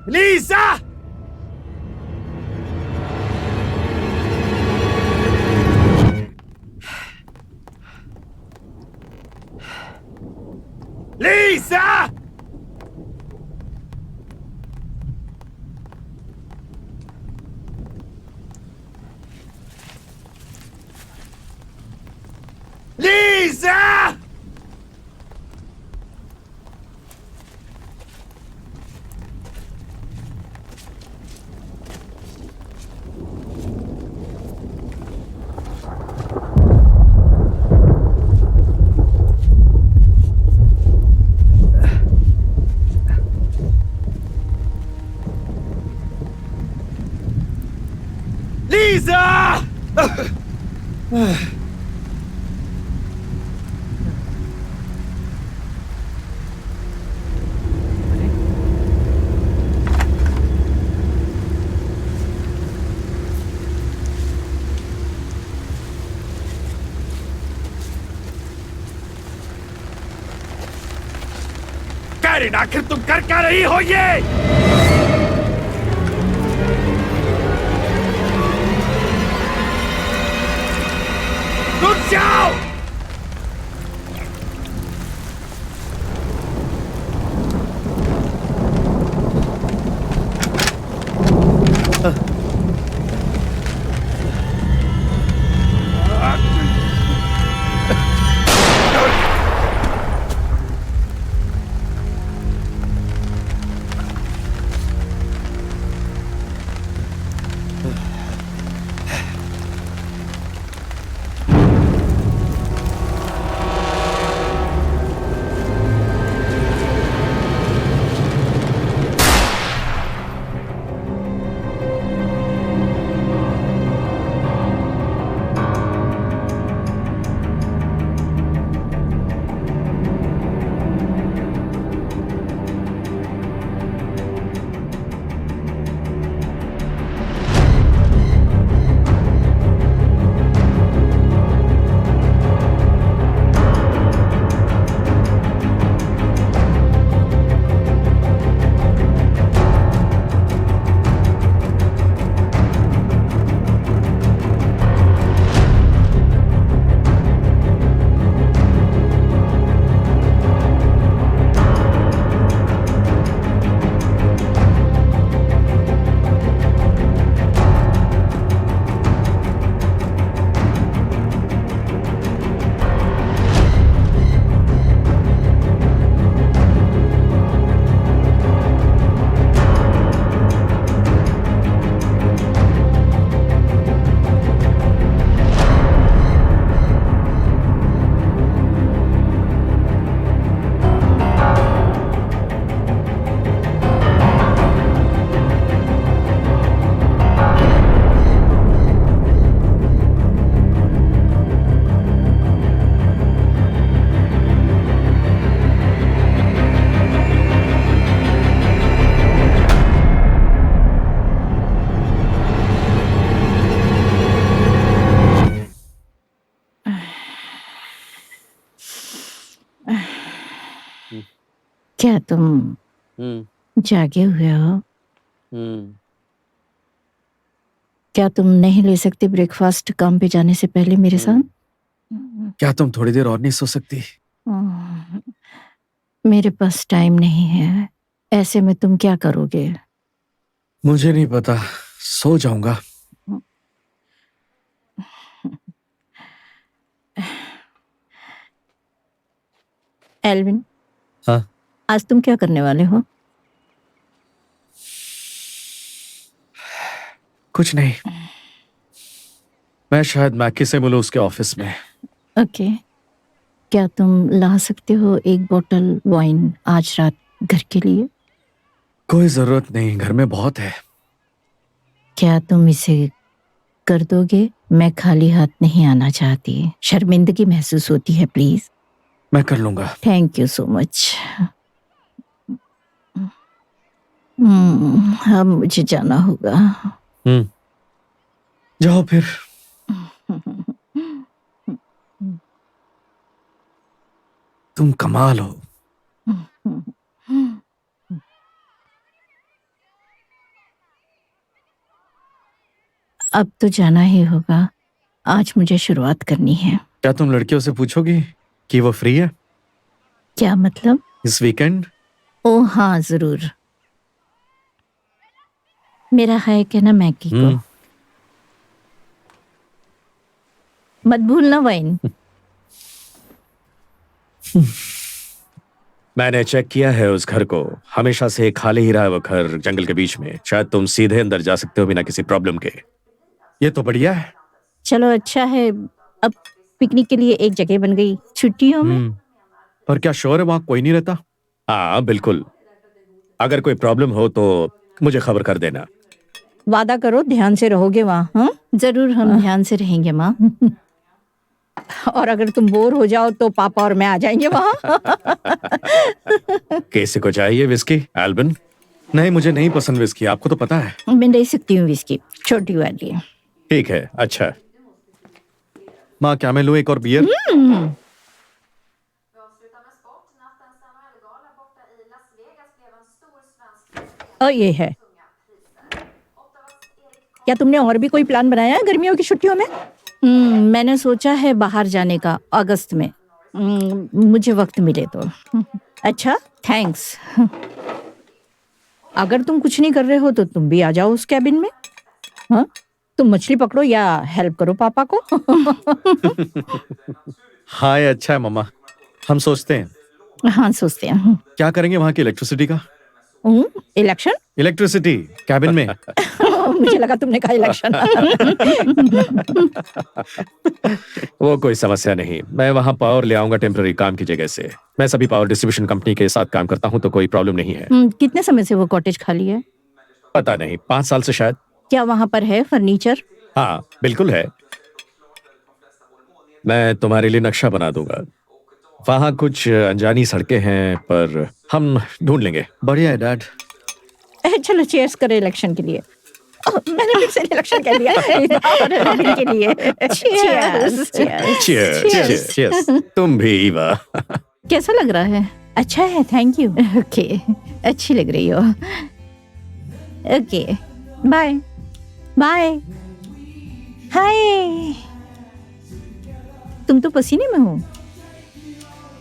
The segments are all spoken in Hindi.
Lisa! Lisa! Lisa! Lisa! Karin, आखिर तुम कर क्या रही हो ये? रुक जाओ! क्या तुम जागे हुए हो? क्या तुम नहीं ले सकते ब्रेकफास्ट काम पे जाने से पहले मेरे साथ? क्या तुम थोड़ी देर और नहीं सो सकती? मेरे पास टाइम नहीं है। ऐसे में तुम क्या करोगे? मुझे नहीं पता, सो जाऊंगा। एल्विन, हाँ? आज तुम क्या करने वाले हो? कुछ नहीं, मैं शायद मैकी से मिलूं उसके ऑफिस में। ओके, क्या तुम ला सकते हो एक बोतल वाइन आज रात घर के लिए? कोई जरूरत नहीं, घर में बहुत है। क्या तुम इसे कर दोगे? मैं खाली हाथ नहीं आना चाहती, शर्मिंदगी महसूस होती है। प्लीज। मैं कर लूंगा। Thank you so much. अब मुझे जाना होगा। जाओ फिर। तुम कमाल हो। अब तो जाना ही होगा। आज मुझे शुरुआत करनी है। क्या तुम लड़कियों से पूछोगी कि वो फ्री है क्या मतलब? इस वीकेंड? ओ हाँ, जरूर। मेरा हाय कहना मैकी को। मत भूलना वाइन। मैंने चेक किया है उस घर को, हमेशा से खाली ही रहा है वो घर जंगल के बीच में। शायद तुम सीधे अंदर जा सकते हो बिना किसी प्रॉब्लम के। ये तो बढ़िया है। चलो अच्छा है, अब पिकनिक के लिए एक जगह बन गई छुट्टियों में। पर क्या श्योर है वहां कोई नहीं रहता? हाँ बिल्कुल, अगर कोई प्रॉब्लम हो तो मुझे खबर कर देना। वादा करो ध्यान से रहोगे वहाँ। हाँ जरूर, हम ध्यान से रहेंगे माँ। और अगर तुम बोर हो जाओ तो पापा और मैं आ जाएंगे वहाँ। कैसे को चाहिए विस्की एल्बन? नहीं, मुझे नहीं पसंद विस्की, आपको तो पता है। मैं ले सकती हूँ विस्की, छोटी वाली। ठीक है, अच्छा। माँ क्या मैं लूँ एक और बियर? और ये है। क्या तुमने और भी कोई प्लान बनाया है गर्मियों की छुट्टियों में? मैंने सोचा है बाहर जाने का अगस्त में। मुझे वक्त मिले तो। अच्छा, थैंक्स। अगर तुम कुछ नहीं कर रहे हो तो तुम भी आ जाओ उस कैबिन में। हाँ, तुम मछली पकड़ो या हेल्प करो पापा को। हाँ ये अच्छा है मम्मा, हम सोचते हैं। हाँ सोचते हैं। क्या करेंगे वहां की इलेक्ट्रिसिटी का? इलेक्शन? इलेक्ट्रिसिटी कैबिन में। मुझे लगा तुमने कहा इलेक्शन। वो कोई समस्या नहीं, मैं वहां पावर ले आऊंगा टेम्पररी काम की जगह से। मैं सभी पावर डिस्ट्रीब्यूशन कंपनी के साथ काम करता हूं तो कोई प्रॉब्लम नहीं है। कितने समय से वो कॉटेज खाली है? पता नहीं, 5 साल से शायद। क्या वहां पर है फर्नीचर? हाँ बिल्कुल है, मैं तुम्हारे लिए नक्शा बना दूंगा। वहां कुछ अनजानी सड़कें हैं पर हम ढूंढ लेंगे। बढ़िया है डैड। चलो चीयर्स करें इलेक्शन के लिए। मैंने फिर से इलेक्शन कर लिया के लिए। Cheers cheers cheers. तुम भी ईवा। कैसा लग रहा है? अच्छा है, थैंक यू। ओके, अच्छी लग रही हो। Okay, bye bye. हाय, तुम तो पसीने में हो।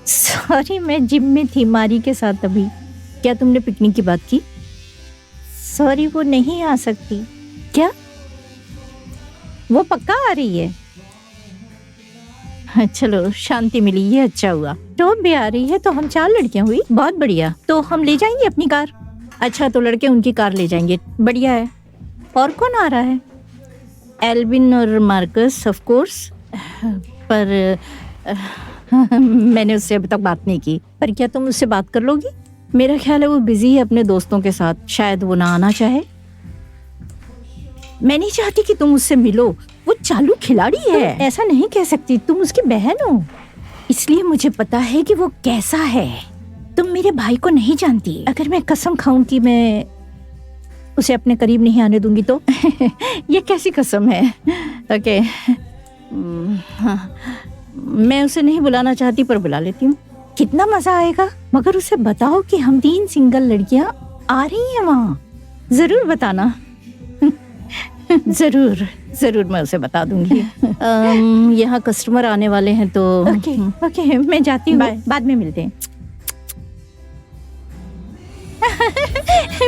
सॉरी, मैं जिम में थी मारी के साथ अभी। क्या तुमने पिकनिक की बात की? सॉरी, वो नहीं आ सकती। क्या? वो पक्का आ रही है? चलो शांति मिली, ये अच्छा हुआ। टॉप भी आ रही है तो हम 4 लड़कियां हुई, बहुत बढ़िया। तो हम ले जाएंगे अपनी कार। अच्छा, तो लड़के उनकी कार ले जाएंगे, बढ़िया है। और कौन आ रहा है? एल्विन और मार्कस ऑफ कोर्स। पर मैंने उससे अभी तक बात नहीं की। पर क्या तुम उससे बात कर लोगी? मेरा ख्याल है वो बिजी है अपने दोस्तों के साथ, शायद वो ना आना चाहे। मैं नहीं चाहती कि तुम उससे मिलो, वो चालू खिलाड़ी है। ऐसा नहीं कह सकती, तुम उसकी बहन हो। इसलिए मुझे पता है कि वो कैसा है। तुम मेरे भाई को नहीं जानती। अगर मैं कसम खाऊं कि मैं उसे अपने करीब नहीं आने दूंगी तो ये कैसी कसम है? ओके, मैं उसे नहीं बुलाना चाहती पर बुला लेती हूँ। कितना मजा आएगा। मगर उसे बताओ कि हम 3 सिंगल लड़कियां आ रही हैं वहाँ। जरूर बताना। जरूर जरूर, मैं उसे बता दूंगी। यहाँ कस्टमर आने वाले हैं तो ओके ओके, मैं जाती हूँ, बाद में मिलते हैं।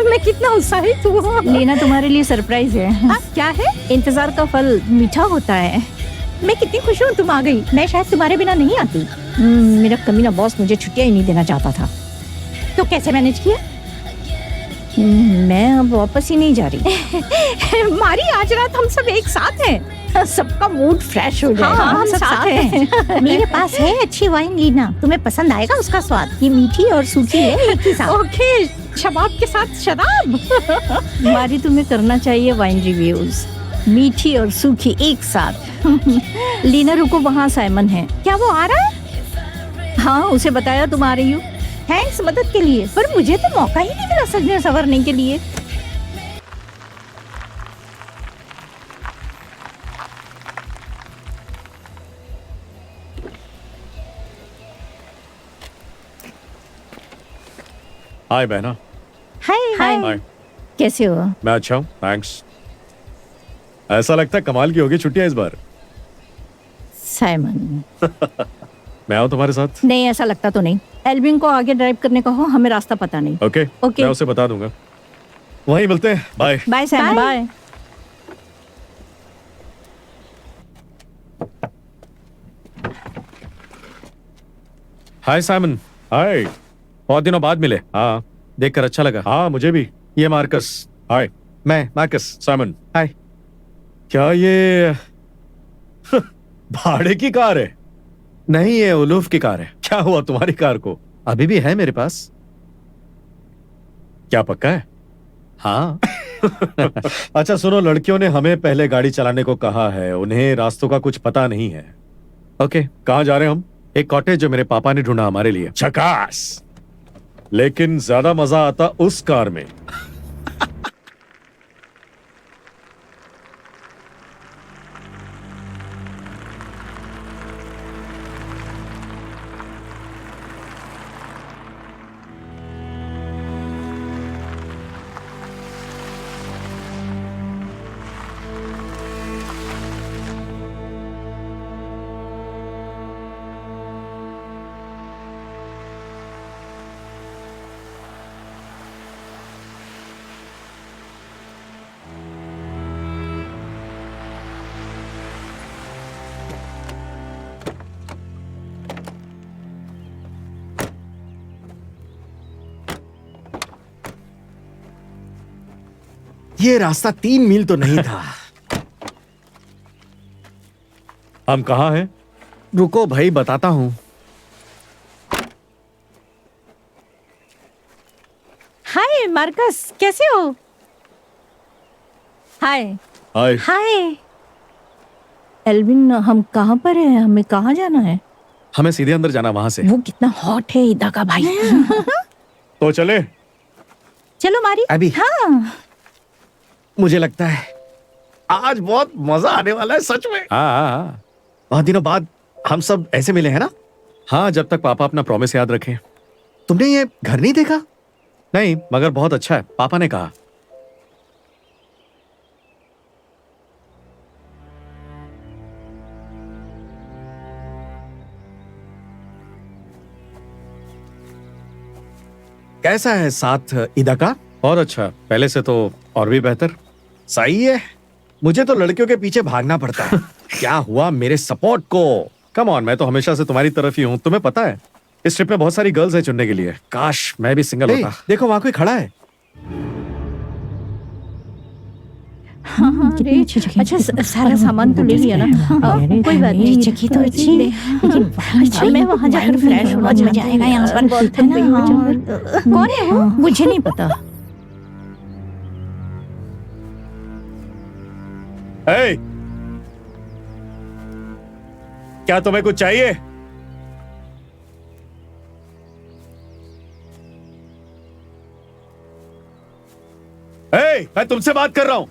मैं कितना उत्साहित हूँ। लीना, तुम्हारे लिए सरप्राइज है। क्या है? इंतजार का फल मीठा होता है। मैं कितनी खुश हूँ तुम आ गई। मैं शायद तुम्हारे बिना नहीं आती। मेरा कमीना बॉस मुझे छुट्टियां ही नहीं देना चाहता था। तो कैसे मैनेज किया? मैं अब वापस ही नहीं जा रही। मारी, आज रात हम सब एक साथ हैं। सबका मूड फ्रेश हो जाए। हाँ, हम सब साथ हैं। मेरे पास है अच्छी वाइन लीना, तुम्हें पसंद आएगा उसका स्वाद। ये मीठी और सूखी है एक ही साथ। ओके, शबाब के साथ शराब। मारी, तुम्हें करना चाहिए वाइन रिव्यूज, मीठी और सूखी एक साथ। लीना रुको, वहाँ साइमन है। क्या वो आ रहा है? हाँ, उसे बताया तुम आ रही हो। थैंक्स मदद के लिए, पर मुझे तो मौका ही नहीं मिला सजने संवरने के लिए। हाय बहना। हाय हाय, कैसे हो? मैं अच्छा हूँ, थैंक्स। ऐसा लगता है कमाल की होगी छुट्टियां इस बार। साइमन, मैं आऊं तुम्हारे साथ? नहीं ऐसा लगता तो नहीं। एल्विन को आगे ड्राइव करने को हो, हमें रास्ता पता नहीं। Okay okay. मैं उसे बता दूंगा। वहीं मिलते हैं। Bye. Bye Simon. Bye. Hi Simon. Hi, बहुत दिनों बाद मिले। हाँ, देखकर अच्छा लगा। हाँ मुझे भी। ये मार्कस। हाय, मैं मार्कस। साइमन। हाय। क्या ये भाड़े की कार है? नहीं, ये उलूफ की कार है। क्या हुआ तुम्हारी कार को? अभी भी है मेरे पास। क्या पक्का है? हाँ। अच्छा सुनो, लड़कियों ने हमें पहले गाड़ी चलाने को कहा है, उन्हें रास्तों का कुछ पता नहीं है। ओके, कहाँ जा रहे हैं हम? एक कॉटेज जो मेरे पापा ने ढूंढा हमारे लिए। झकास। लेकिन ज्यादा मजा आता उस कार में। ये रास्ता 3 मील तो नहीं था। हम कहाँ हैं? रुको भाई, बताता हूं। हाय मार्कस, कैसे हो? हाय। हाय। हाय एल्विन, हम कहाँ पर हैं? हमें कहाँ जाना है? हमें सीधे अंदर जाना, वहां से। वो कितना हॉट है इदा का भाई। तो चले? चलो मारी। अभी? हाँ। मुझे लगता है आज बहुत मजा आने वाला है, सच में। हाँ, बहुत दिनों बाद हम सब ऐसे मिले हैं ना। हाँ, जब तक पापा अपना प्रॉमिस याद रखें। तुमने ये घर नहीं देखा? नहीं, मगर बहुत अच्छा है, पापा ने कहा। कैसा है साथ ईदा का? और अच्छा, पहले से तो और भी बेहतर। सही है। मुझे तो लड़कियों के पीछे भागना पड़ता है। क्या हुआ मेरे सपोर्ट को? कम ऑन, मैं तो हमेशा से तुम्हारी तरफ ही हूँ, तुम्हें पता है। इस ट्रिप में बहुत सारी गर्ल्स है चुनने के लिए। काश मैं भी सिंगल होता। देखो वहां कोई खड़ा है। हाँ, अच्छा सारा सामान तो ले लिया ना? कोई बात नहीं, जगह तो अच्छी है, लेकिन अच्छा मैं वहाँ जाकर फ्रेश होना मजा आएगा। यहाँ पर बहुत है ना। कौन है वो? मुझे नहीं पता। Hey! क्या तुम्हें कुछ चाहिए? मैं तुमसे बात कर रहा हूँ।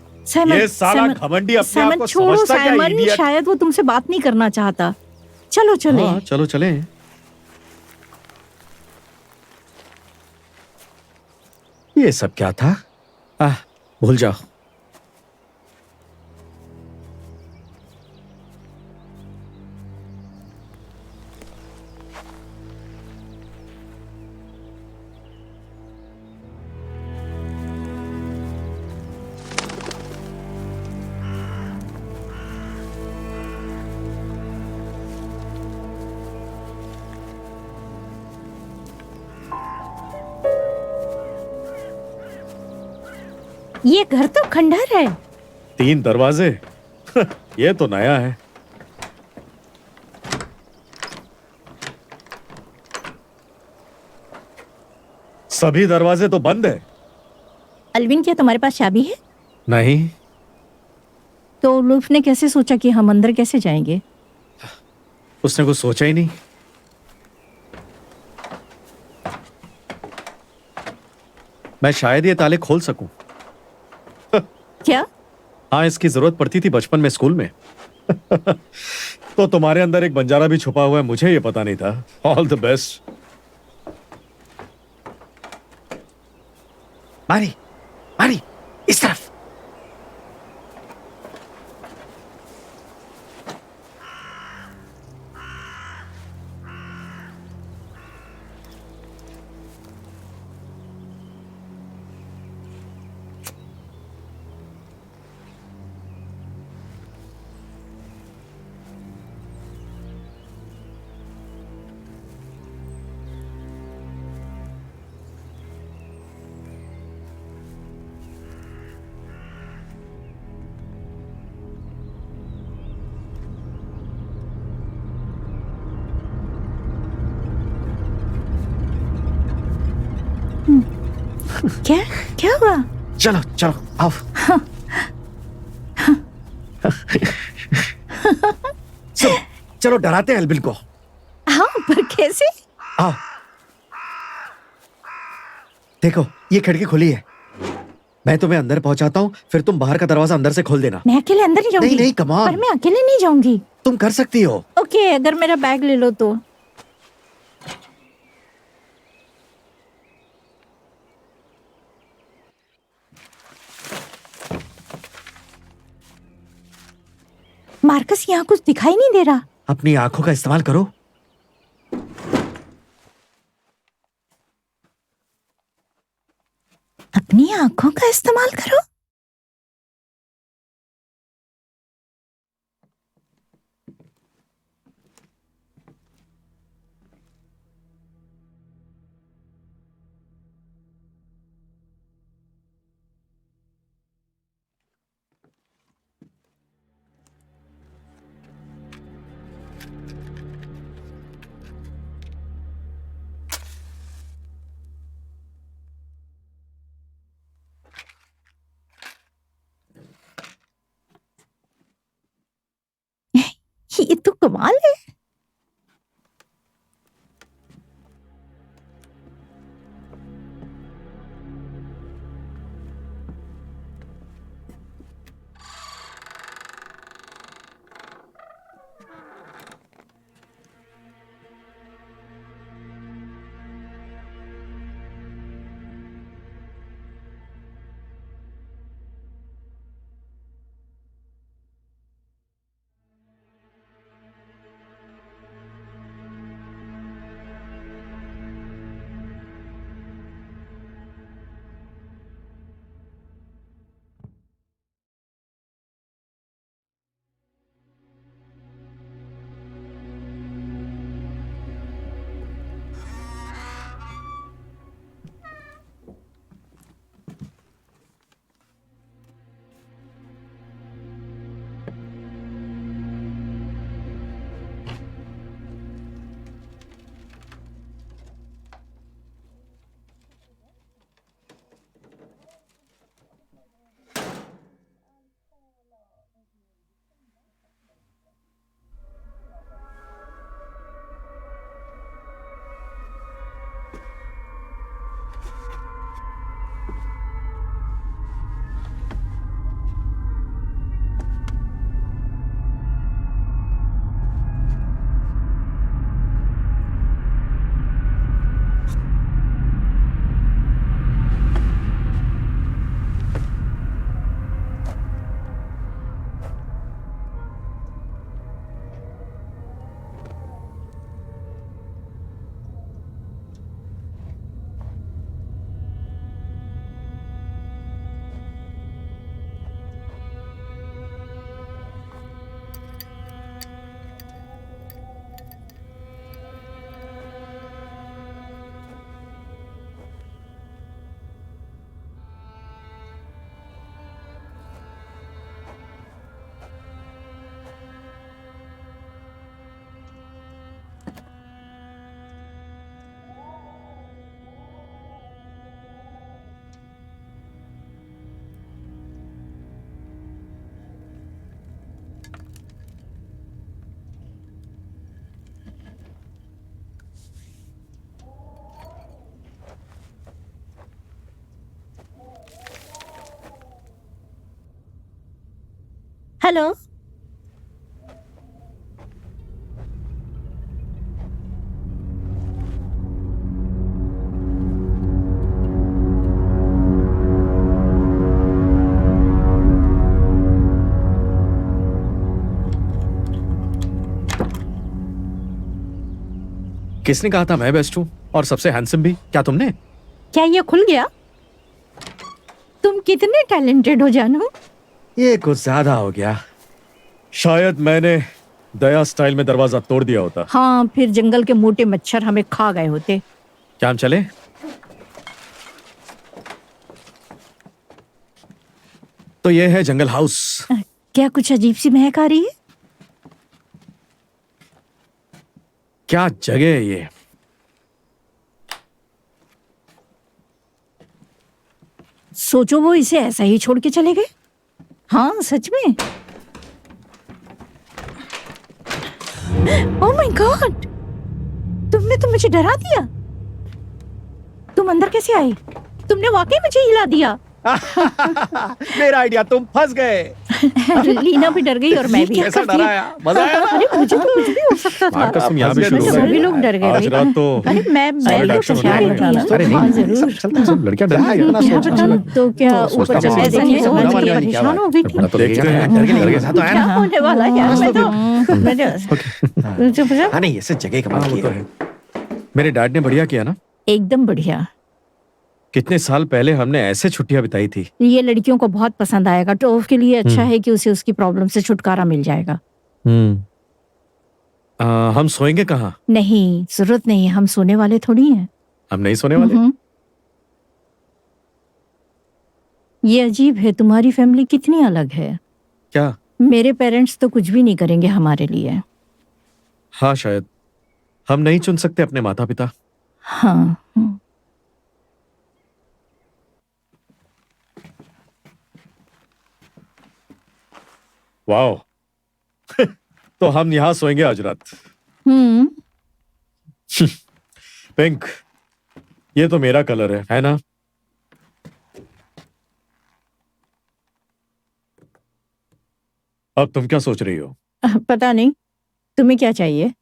ये साला घमंडी अपने आप को समझता क्या है, इडियट? शायद वो तुमसे बात नहीं करना चाहता। चलो चले। हाँ, चलो चले। ये सब क्या था? भूल जाओ। ये घर तो खंडहर है। 3 दरवाजे। ये तो नया है। सभी दरवाजे तो बंद है। अल्विन, क्या तुम्हारे पास चाबी है? नहीं। तो लूफ ने कैसे सोचा कि हम अंदर कैसे जाएंगे? उसने कुछ सोचा ही नहीं। मैं शायद ये ताले खोल सकूं। क्या? हाँ, इसकी जरूरत पड़ती थी बचपन में स्कूल में। तो तुम्हारे अंदर एक बंजारा भी छुपा हुआ है, मुझे ये पता नहीं था। All the best. मारी, मारी, इस तरफ। क्या क्या हुआ? चलो चलो आओ। चलो डराते हैं एल्बिन को। हाँ, पर कैसे? आओ देखो ये खिड़की खुली है, मैं तुम्हें अंदर पहुंचाता हूँ, फिर तुम बाहर का दरवाजा अंदर से खोल देना। मैं अकेले अंदर नहीं जाऊंगी। नहीं नहीं, कम ऑन। पर मैं अकेले नहीं जाऊंगी। तुम कर सकती हो। ओके, अगर मेरा बैग ले लो तो। मार्कस, यहाँ कुछ दिखाई नहीं दे रहा। अपनी आंखों का इस्तेमाल करो। अपनी आंखों का इस्तेमाल करो। ये तो कमाल है। हेलो। किसने कहा था मैं बेस्ट हूँ और सबसे हैंडसम भी? क्या तुमने? क्या ये खुल गया? तुम कितने टैलेंटेड हो जानू। ये कुछ ज्यादा हो गया। शायद मैंने दया स्टाइल में दरवाजा तोड़ दिया होता। हाँ, फिर जंगल के मोटे मच्छर हमें खा गए होते। क्या हम चले? तो ये है जंगल हाउस। क्या कुछ अजीब सी महक आ रही है? क्या जगह है ये। सोचो वो इसे ऐसा ही छोड़ के चले गए। हाँ सच में। ओह माय गॉड, तुमने तो मुझे डरा दिया। तुम अंदर कैसे आए? तुमने वाकई मुझे हिला दिया। मेरा आइडिया, तुम फंस गए। लीना भी डर गई और मैं भी। कैसा डराया, मजा आया ना? अरे मुझे तो कुछ भी हो सकता था। मार्कस, तुम यहाँ भी शुरू हो सभी गए। लोग डर गए आज भाई। रात तो अरे मैं solid तो action तैयार होने थी। वाला है। अरे नहीं, हाँ, जरूर। सब लड़कियां डर गई, इतना क्या सोच पता रही तो क्या तो ऊपर सोचता से तो ऐसे हूँ। नहीं समझ बुरा के मान जाएगी, परेशान हो गई थी। तो देखते हैं, डर के साथ तो है क्या ना। होने वाला है यार? मैं तो मैंने हाँ नहीं, ऐसे जगह कमाल की है। मेरे डैड ने बढ़िया किया ना। एकदम बढ़िया। कितने साल पहले हमने ऐसे छुट्टियां बिताई थी। ये लड़कियों को बहुत पसंद आएगा। टोफ के लिए अच्छा है कि उसे उसकी प्रॉब्लम से छुटकारा मिल जाएगा। हम सोएंगे कहाँ? नहीं, जरूरत नहीं है, हम सोने वाले थोड़ी हैं। हम नहीं सोने वाले। ये अजीब है, तुम्हारी फैमिली कितनी अलग है। क्या? मेरे पेरेंट्स तो कुछ भी नहीं करेंगे हमारे लिए। हाँ शायद हम नहीं चुन सकते अपने माता पिता। हाँ। वाओ। तो हम यहाँ सोएंगे आज रात। हम्म। पिंक, ये तो मेरा कलर है ना? अब तुम क्या सोच रही हो? पता नहीं, तुम्हें क्या चाहिए?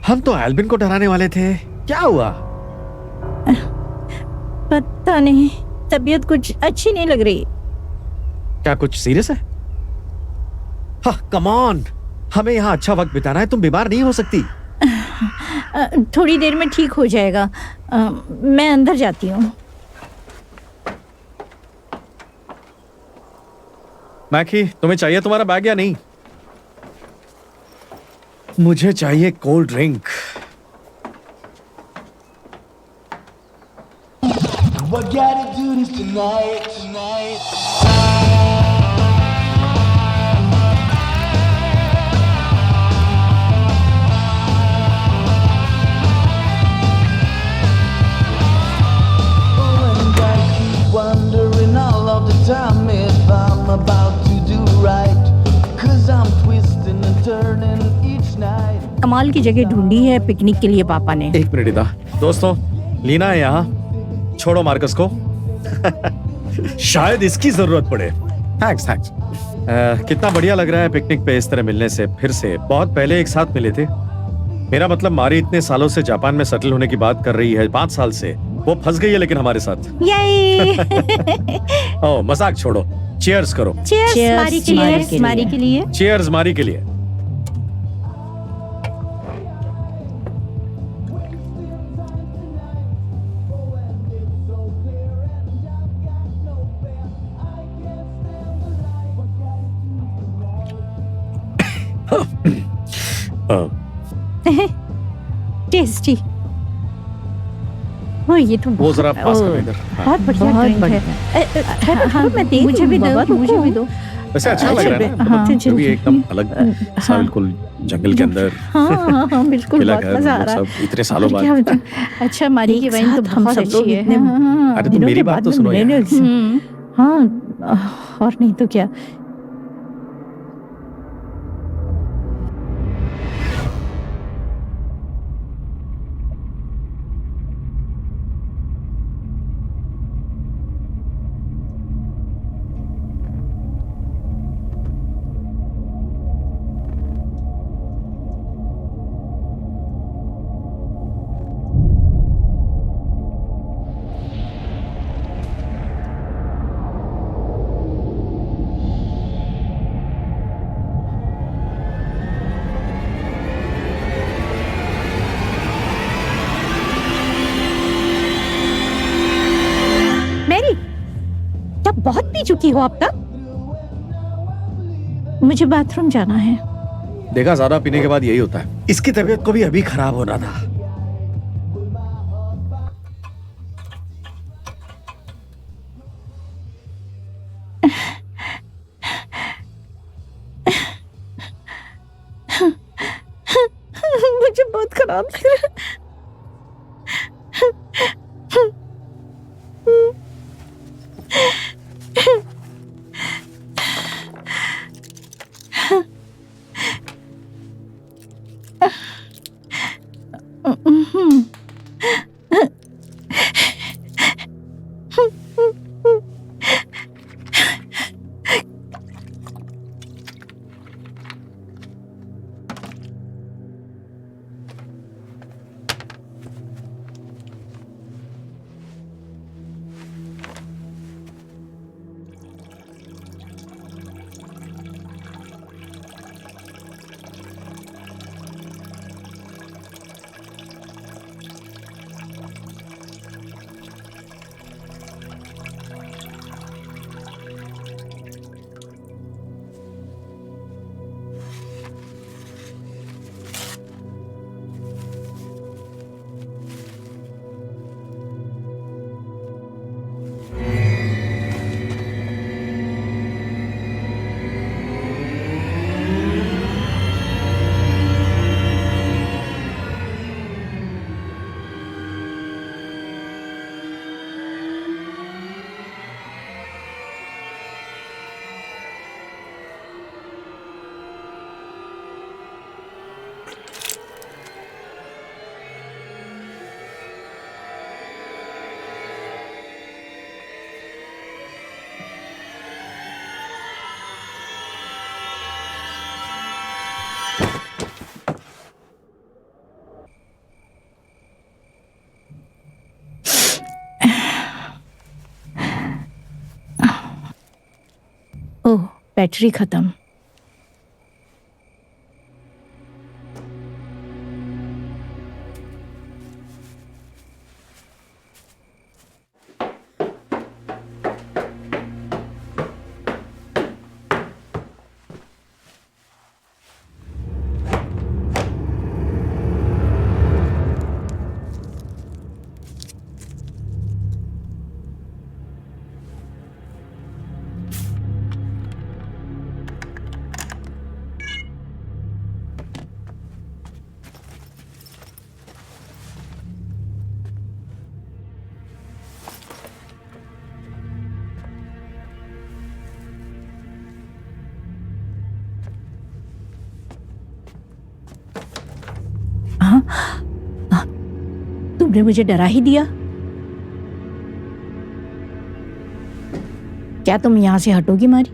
हम तो एल्बिन को डराने वाले थे, क्या हुआ? पता नहीं, तबीयत कुछ अच्छी नहीं लग रही। क्या कुछ सीरियस है? हाँ, कम ऑन, हमें यहाँ अच्छा वक्त बिताना है। तुम बीमार नहीं हो सकती। थोड़ी देर में ठीक हो जाएगा। मैं अंदर जाती हूँ। मैकी, तुम्हें चाहिए तुम्हारा बैग या नहीं? मुझे चाहिए cold drink. What gotta do this tonight. Oh, and I keep wondering all of the time if I'm about to do right. 'Cause I'm twisting and turning each night. कमाल की जगह ढूंढी है पिकनिक के लिए पापा ने। एक मिनट इधर। दोस्तों, लीना है यहाँ। छोड़ो मार्कस को। शायद इसकी जरूरत पड़े। थैंक्स। कितना बढ़िया लग रहा है पिकनिक पे इस तरह मिलने से फिर से। बहुत पहले एक साथ मिले थे। मेरा मतलब मारी इतने सालों से जापान में सेटल होने की बात कर रही है, 5 साल से। वो फंस गई है लेकिन हमारे साथ। ये ओह, मजाक छोड़ो, चीयर्स करो। Cheers मारी के लिए। चीयर्स मारी के लिए। टेस्टी। ओ ये तो वो जरा पास ओ, करो इधर। हाँ। बहुत बढ़िया ड्रिंक है। हाँ, मैं दे मुझे भी दो, मुझे भी दो। वैसे अच्छा लग रहा है ना, हाँ, मतलब भी एकदम अलग सा, बिल्कुल जंगल के अंदर। हाँ बिल्कुल, मिला बहुत घर, मजा आ वो रहा सब इतने सालों और बाद। क्या बताऊं। अच्छा, मारी की वाइन तो बहुत अच्छी है। अरे तुम मेरी बात तो सुनो यार। हाँ, और नहीं तो क्या। मैरी, क्या बहुत पी चुकी हो अब तक? मुझे बाथरूम जाना है। देखा, ज्यादा पीने के बाद यही होता है। इसकी तबीयत को भी अभी खराब हो रहा था। खराब लग रहा है। ओह, बैटरी खत्म। तुमने मुझे डरा ही दिया। क्या तुम यहां से हटोगी मारी?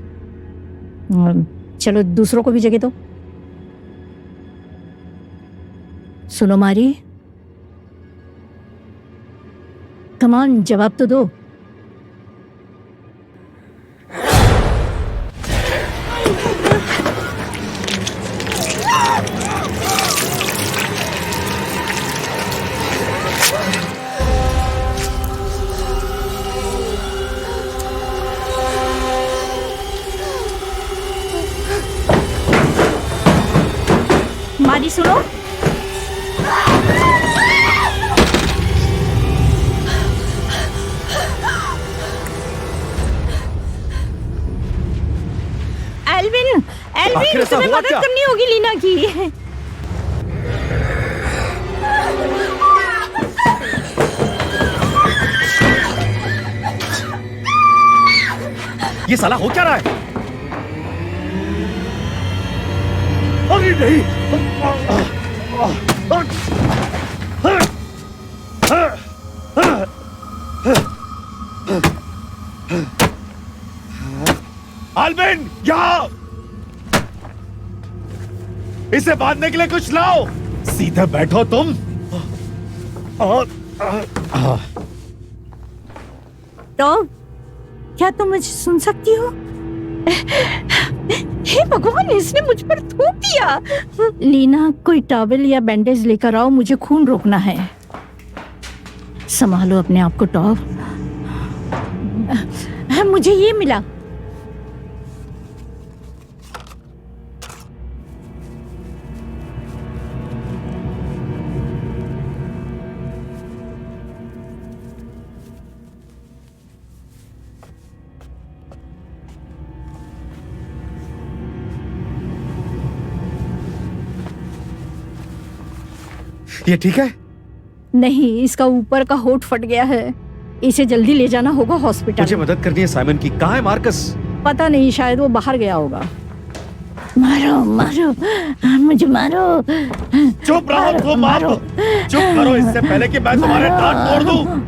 चलो दूसरों को भी जगह दो। सुनो मारी, कम ऑन, जवाब तो दो। मारी सुनो, एल्विन, आखिर ऐसा तुम्हें हुआ मदद क्या? करनी होगी लीना की। ये साला हो क्या रहा है? अरे नहीं! आल्विन, यहाँ! इसे बांधने के लिए कुछ लाओ। सीधे बैठो तुम। टॉम, क्या तुम मुझे सुन सकती हो? हे भगवान, इसने मुझ पर थूक दिया। लीना, कोई टॉवेल या बैंडेज लेकर आओ, मुझे खून रोकना है। संभालो अपने आप को टॉम। मुझे ये मिला। ये ठीक है? नहीं, इसका ऊपर का होठ फट गया है। इसे जल्दी ले जाना होगा हॉस्पिटल। मुझे मदद करनी है साइमन की। कहाँ है मार्कस? पता नहीं, शायद वो बाहर गया होगा। मारो मारो, मुझे मारो। चुप रहो तुम, मारो। चुप करो इससे पहले कि मैं तुम्हारे दांत तोड़ दूं।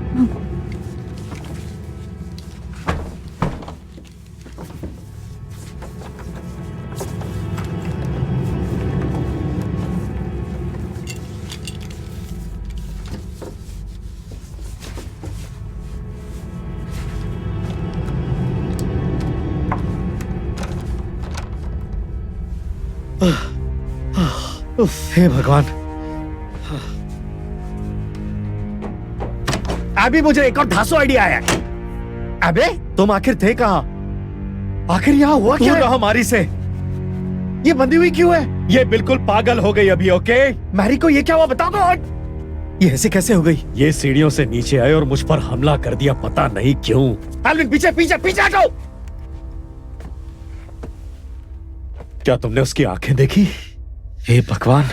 हे भगवान। अभी मुझे एक और धांसू आइडिया आया। अबे तुम आखिर थे कहाँ? आखिर यहाँ हुआ क्या है हमारी से? ये बंधी हुई क्यों है? ये बिल्कुल पागल हो गई अभी। ओके मैरी को ये क्या हुआ बताओ तो। ये ऐसे कैसे हो गई? ये सीढ़ियों से नीचे आए और मुझ पर हमला कर दिया, पता नहीं क्यों। एल्विन पीछे पीछे पीछे हटो। क्या तुमने उसकी आंखें देखी? हे भगवान,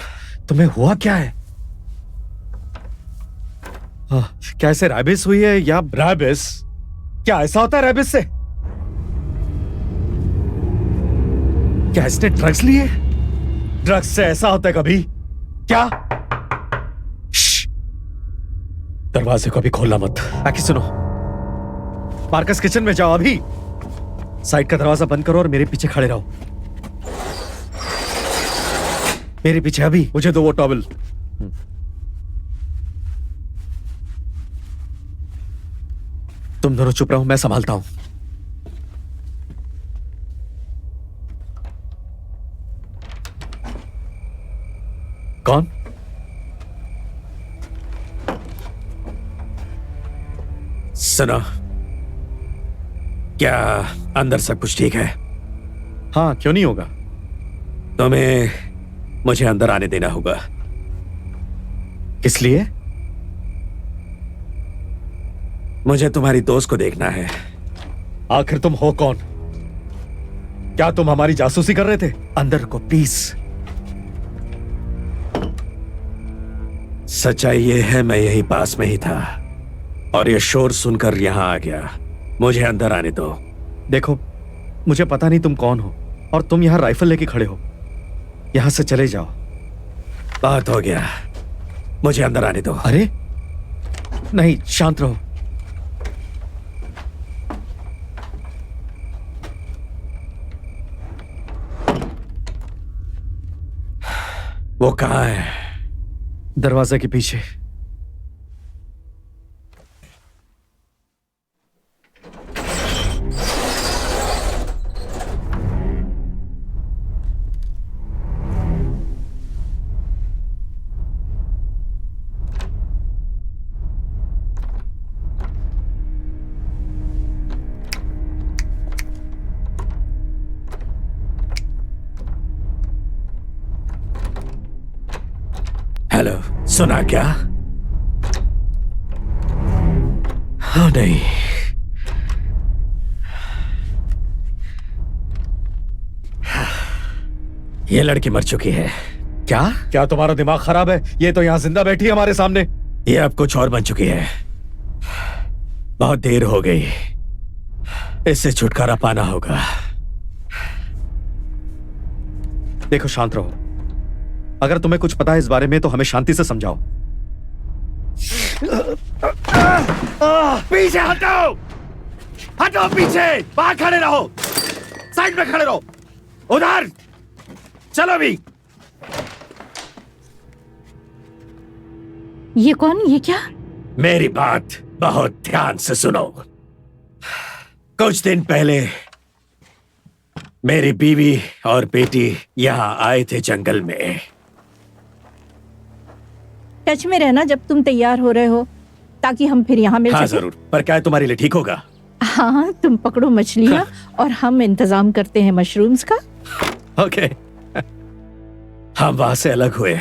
तुम्हें हुआ क्या है? क्या इसे रैबिस हुई है या रैबिस? क्या ऐसा होता है रैबिस से? क्या इसने ड्रग्स लिए? ड्रग्स से ऐसा होता है कभी? क्या? दरवाजे को अभी खोलना मत। आखिर सुनो, मार्कस किचन में जाओ अभी। साइड का दरवाजा बंद करो और मेरे पीछे खड़े रहो। मेरे पीछे अभी। मुझे दो वो टॉवल। तुम दोनों चुप रहो, मैं संभालता हूं। कौन? सुनो, क्या अंदर सब कुछ ठीक है? हाँ, क्यों नहीं होगा? तुम्हें मुझे अंदर आने देना होगा। किस लिए? मुझे तुम्हारी दोस्त को देखना है। आखिर तुम हो कौन? क्या तुम हमारी जासूसी कर रहे थे? अंदर को प्लीज। सच्चाई ये है, मैं यही पास में ही था और ये शोर सुनकर यहां आ गया। मुझे अंदर आने दो। देखो, मुझे पता नहीं तुम कौन हो और तुम यहां राइफल लेके खड़े हो। यहां से चले जाओ। बात हो गया, मुझे अंदर आने दो। अरे नहीं, शांत रहो। वो कहाँ है? दरवाजे के पीछे। हेलो, सुना क्या? हाँ नहीं, ये लड़की मर चुकी है। क्या? क्या तुम्हारा दिमाग खराब है? ये तो यहां जिंदा बैठी है हमारे सामने। ये अब कुछ और बन चुकी है। बहुत देर हो गई, इससे छुटकारा पाना होगा। देखो, शांत रहो। अगर तुम्हें कुछ पता है इस बारे में तो हमें शांति से समझाओ। पीछे हटो, हटो पीछे। बाहर खड़े रहो, साइड में खड़े रहो। उधर चलो भी। ये कौन? ये क्या? मेरी बात बहुत ध्यान से सुनो। कुछ दिन पहले मेरी बीवी और बेटी यहां आए थे जंगल में। टच में रहना जब तुम तैयार हो रहे हो, ताकि हम फिर यहाँ मिल हाँ सकें। जरूर, पर क्या तुम्हारे लिए ठीक होगा? हाँ, तुम पकड़ो मछलियाँ और हम इंतजाम करते हैं मशरूम्स का। ओके। हम वहां से अलग हुए।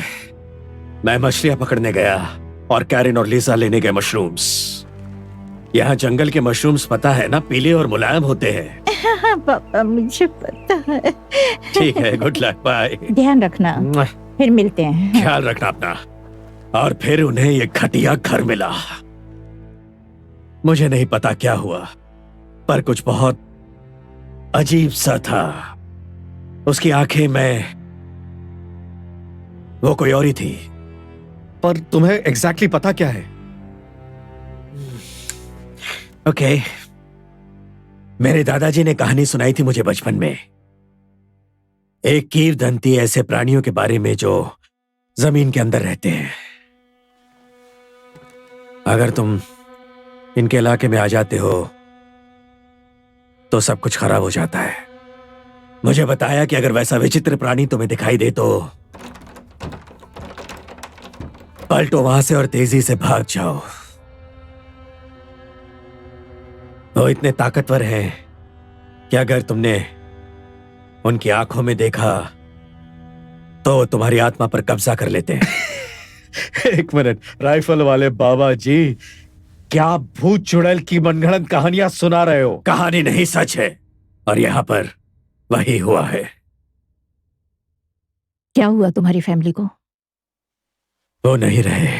मैं मछलियां पकड़ने गया और कैरिन और लीजा लेने गए मशरूम्स। यहाँ जंगल के मशरूम्स पता है ना, पीले और मुलायम होते हैं। हाँ पापा, मुझे पता है। ठीक है, गुड लक, बाय। ध्यान रखना, फिर मिलते हैं। ख्याल रखना अपना। और फिर उन्हें ये घटिया घर मिला। मुझे नहीं पता क्या हुआ, पर कुछ बहुत अजीब सा था। उसकी आंखें में वो कोई और ही थी। पर तुम्हें एग्जैक्टली पता क्या है? ओके, मेरे दादाजी ने कहानी सुनाई थी मुझे बचपन में, एक कीवदंती ऐसे प्राणियों के बारे में जो जमीन के अंदर रहते हैं। अगर तुम इनके इलाके में आ जाते हो तो सब कुछ खराब हो जाता है। मुझे बताया कि अगर वैसा विचित्र प्राणी तुम्हें दिखाई दे तो पलटो वहां से और तेजी से भाग जाओ। वो इतने ताकतवर हैं कि अगर तुमने उनकी आंखों में देखा तो वो तुम्हारी आत्मा पर कब्जा कर लेते हैं। एक मिनट, राइफल वाले बाबा जी, क्या भूत चुड़ैल की मनगढ़ंत कहानियां सुना रहे हो? कहानी नहीं, सच है, और यहां पर वही हुआ है। क्या हुआ तुम्हारी फैमिली को? वो नहीं रहे।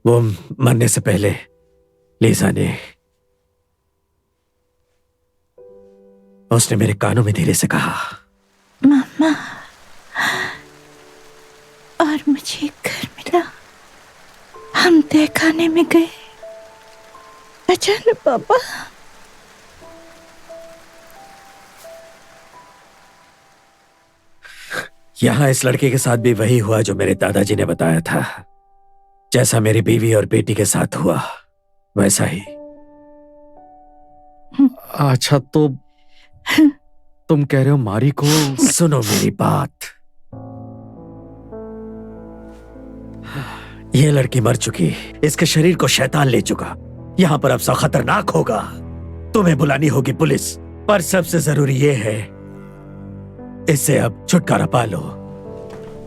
वो मरने से पहले लीजा ने, उसने मेरे कानों में धीरे से कहा, मामा, और मुझे घर मिला। हम तय खाने में गए, अचानक पापा। यहां इस लड़के के साथ भी वही हुआ जो मेरे दादाजी ने बताया था। जैसा मेरी बीवी और बेटी के साथ हुआ वैसा ही। अच्छा, तो तुम कह रहे हो मारी को? सुनो मेरी बात, ये लड़की मर चुकी, इसके शरीर को शैतान ले चुका। यहां पर अब सा खतरनाक होगा। तुम्हें बुलानी होगी पुलिस, पर सबसे जरूरी ये है इससे अब छुटकारा पा लो।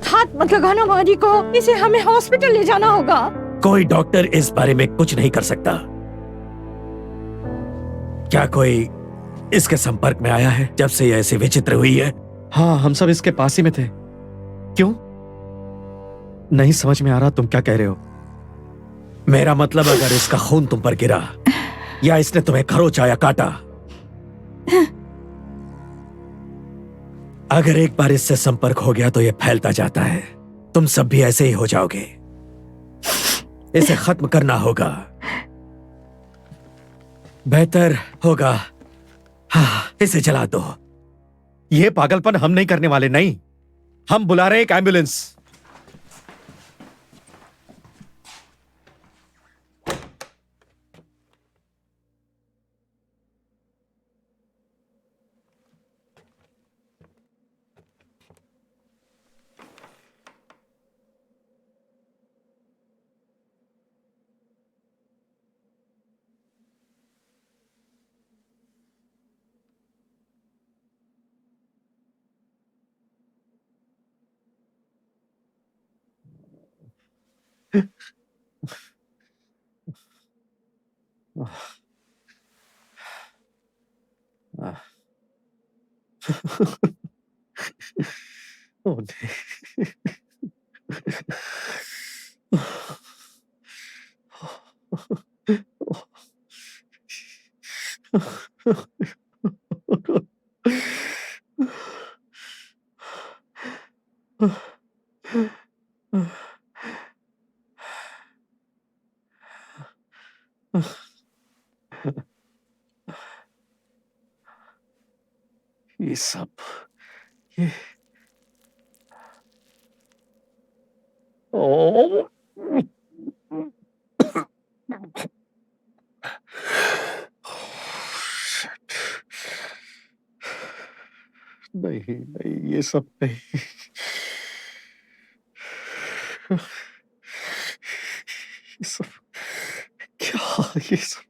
हाथ मत लगाना मारी को, इसे हमें हॉस्पिटल ले जाना होगा। कोई डॉक्टर इस बारे में कुछ नहीं कर सकता। क्या कोई इसके संपर्क में आया है जब से ये ऐसी विचित्र हुई है? हाँ, हम सब इसके पास ही में थे। क्यों? नहीं समझ में आ रहा तुम क्या कह रहे हो। मेरा मतलब, अगर इसका खून तुम पर गिरा या इसने तुम्हें खरोचा या काटा, अगर एक बार इससे संपर्क हो गया तो यह फैलता जाता है। तुम सब भी ऐसे ही हो जाओगे। इसे खत्म करना होगा। बेहतर होगा हाँ, इसे जला दो। यह पागलपन हम नहीं करने वाले। नहीं, हम बुला रहे हैं एक एम्बुलेंस। Oh, ये सब ये ओ नहीं नहीं, ये सब नहीं। ये सब क्या? ये सब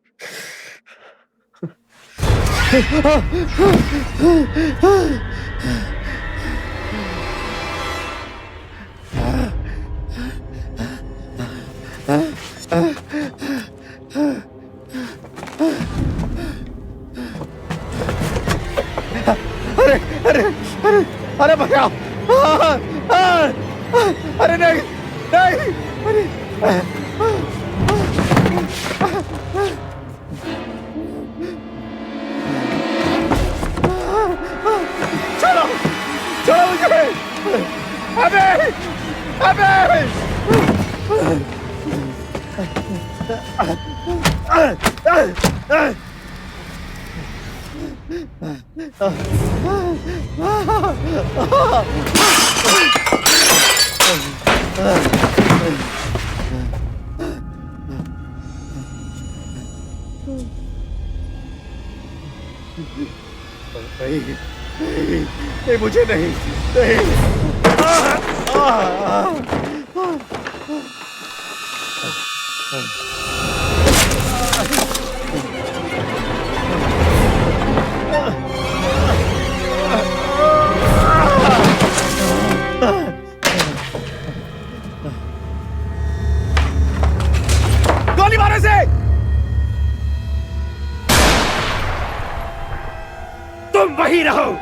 अरे अरे अरे अरे बचाओ! अरे नहीं नहीं, अरे चलो चलो मुझे, अबे अबे नहीं नहीं नहीं, मुझे नहीं नहीं। गोली मारो से, तुम वहीं रहो।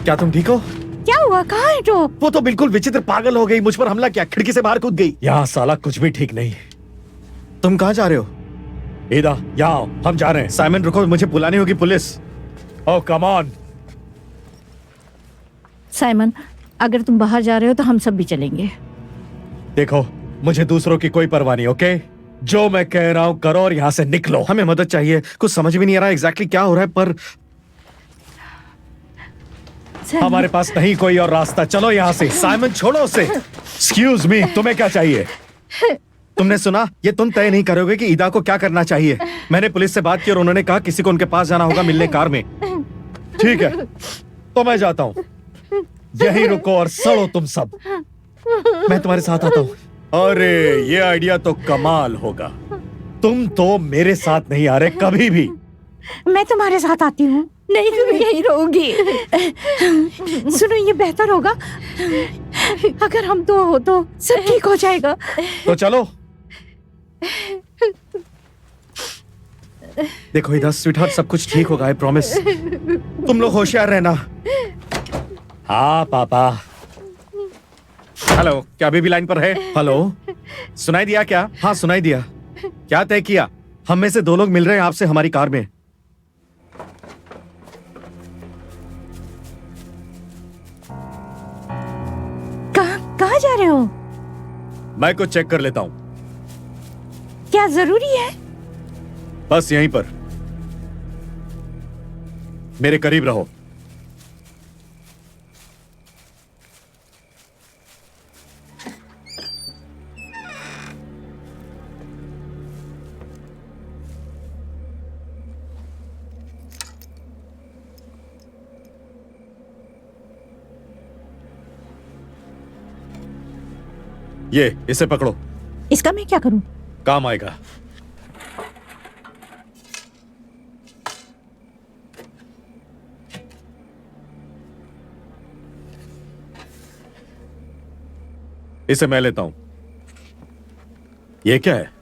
क्या तुम ठीक हो? क्या हुआ, कहाँ है जो? वो तो बिल्कुल विचित्र पागल हो गई, मुझ पर हमला किया, खिड़की से बाहर कूद गई। यहाँ साला कुछ भी ठीक नहीं। तुम कहाँ जा रहे हो? ईदा, यहाँ आओ, हम जा रहे हैं। साइमन रुको, मुझे बुलानी होगी police. Oh come on. Simon, अगर तुम बाहर जा रहे हो तो हम सब भी चलेंगे। देखो, मुझे दूसरों की कोई परवाह नहीं, ओके? जो मैं कह रहा हूं करो और यहाँ से निकलो। हमें मदद चाहिए, कुछ समझ भी नहीं आ रहा एग्जैक्टली क्या हो रहा है, पर हमारे पास नहीं कोई और रास्ता। चलो यहाँ से। साइमन छोड़ो उसे। एक्सक्यूज मी, तुम्हें क्या चाहिए? तुमने सुना? ये तुम तय नहीं करोगे कि ईदा को क्या करना चाहिए। मैंने पुलिस से बात की और उन्होंने कहा किसी को उनके पास जाना होगा मिलने कार में। ठीक है, तो मैं जाता हूँ। यहीं रुको और सड़ो तुम सब। मैं तुम्हारे साथ आता हूँ। अरे ये आइडिया तो कमाल होगा। तुम तो मेरे साथ नहीं आ रहे कभी भी। मैं तुम्हारे साथ आती हूँ। नहीं, तुम यहीं रहोगी। सुनो, ये बेहतर होगा अगर हम दो हो तो सब ठीक हो जाएगा। तो चलो। देखो इधर स्वीटहार्ट, सब कुछ ठीक होगा, आई प्रॉमिस। तुम लोग होशियार रहना। हाँ पापा। हेलो, क्या अभी भी लाइन पर है? हेलो, सुनाई दिया क्या? हाँ सुनाई दिया। क्या तय किया? हम में से 2 लोग मिल रहे हैं आपसे हमारी कार में। कहाँ जा रहे हो? मैं कुछ चेक कर लेता हूं। क्या जरूरी है? बस यहीं पर, मेरे करीब रहो। ये इसे पकड़ो। इसका मैं क्या करूं? काम आएगा। इसे मैं लेता हूं। ये क्या है?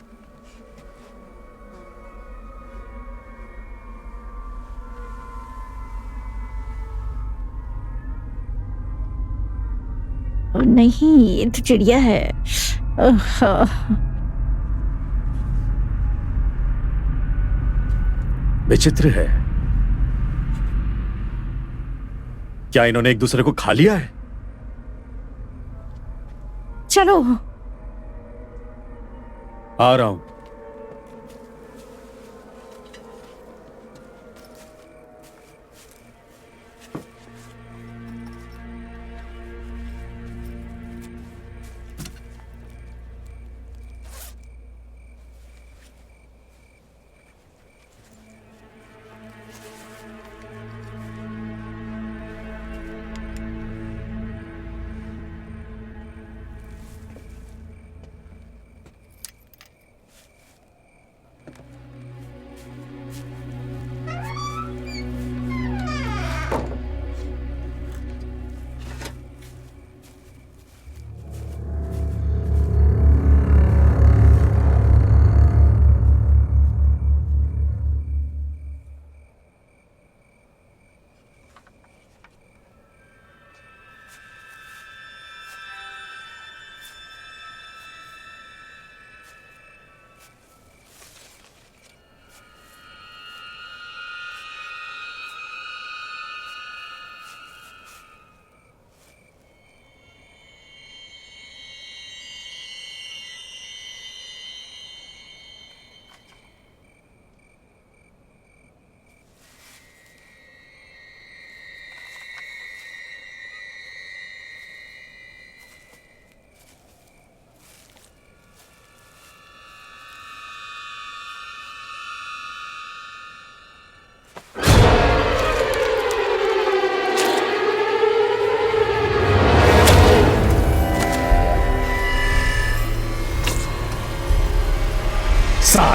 नहीं, ये तो चिड़िया है। विचित्र है। क्या इन्होंने एक दूसरे को खा लिया है? चलो, आ रहा हूं।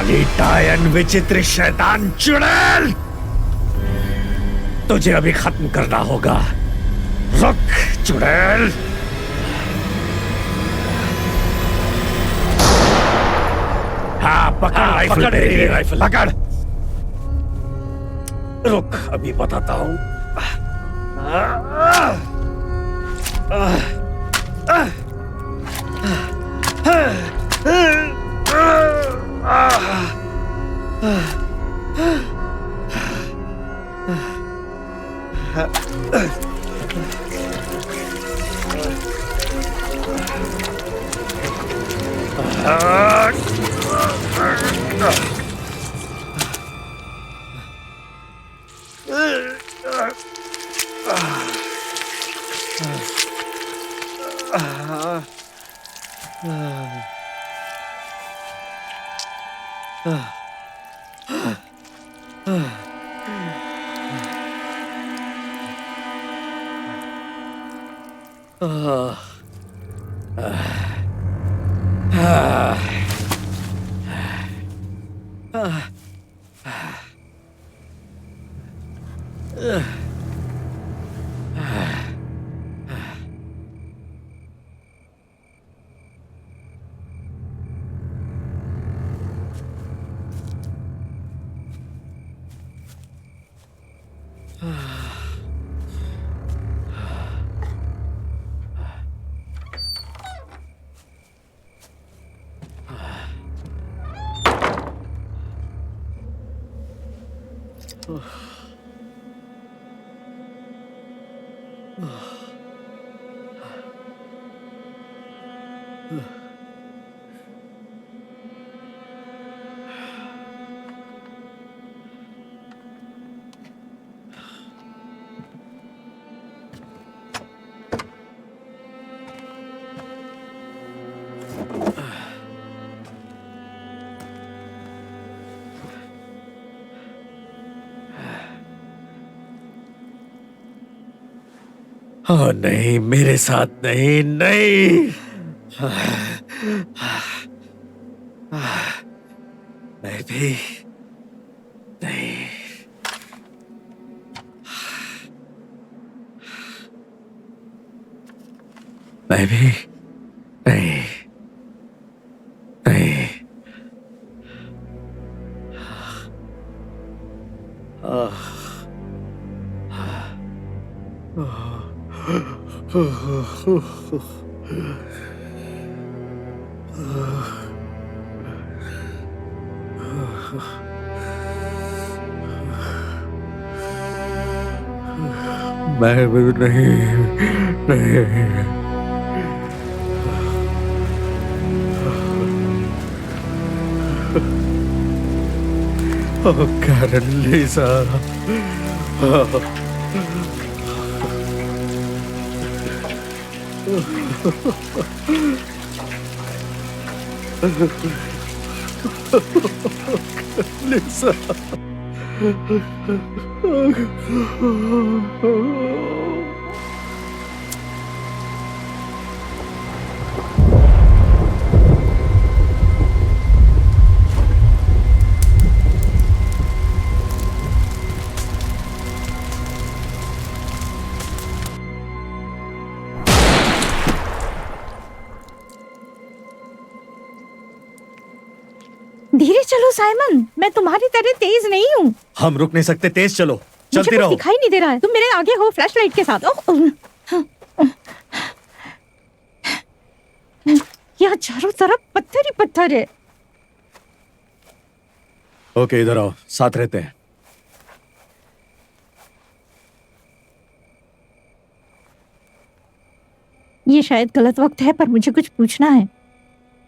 काली डायन विचित्र शैतान चुड़ैल, तुझे अभी खत्म करना होगा। रुक चुड़ैल। हाँ पकड़ राइफल, मेरी राइफल पकड़। रुक अभी बताता हूँ। ओह नहीं, मेरे साथ नहीं, नहीं। मैं भी नहीं। मैं भी नहीं, नहीं। मैं भी नहीं, नहीं। Oh, Karen, Lisa. Lisa. धीरे चलो साइमन, मैं तुम्हारी तरह तेज नहीं हूँ। हम रुक नहीं सकते, तेज चलो, मुझे चलती कुछ रहो। दिखाई नहीं दे रहा है, तुम मेरे आगे हो फ्लैश लाइट के साथ। यहाँ चारों तरफ पत्थर ही पत्थर है। ओके इधर आओ, साथ रहते हैं। ये शायद गलत वक्त है, पर मुझे कुछ पूछना है।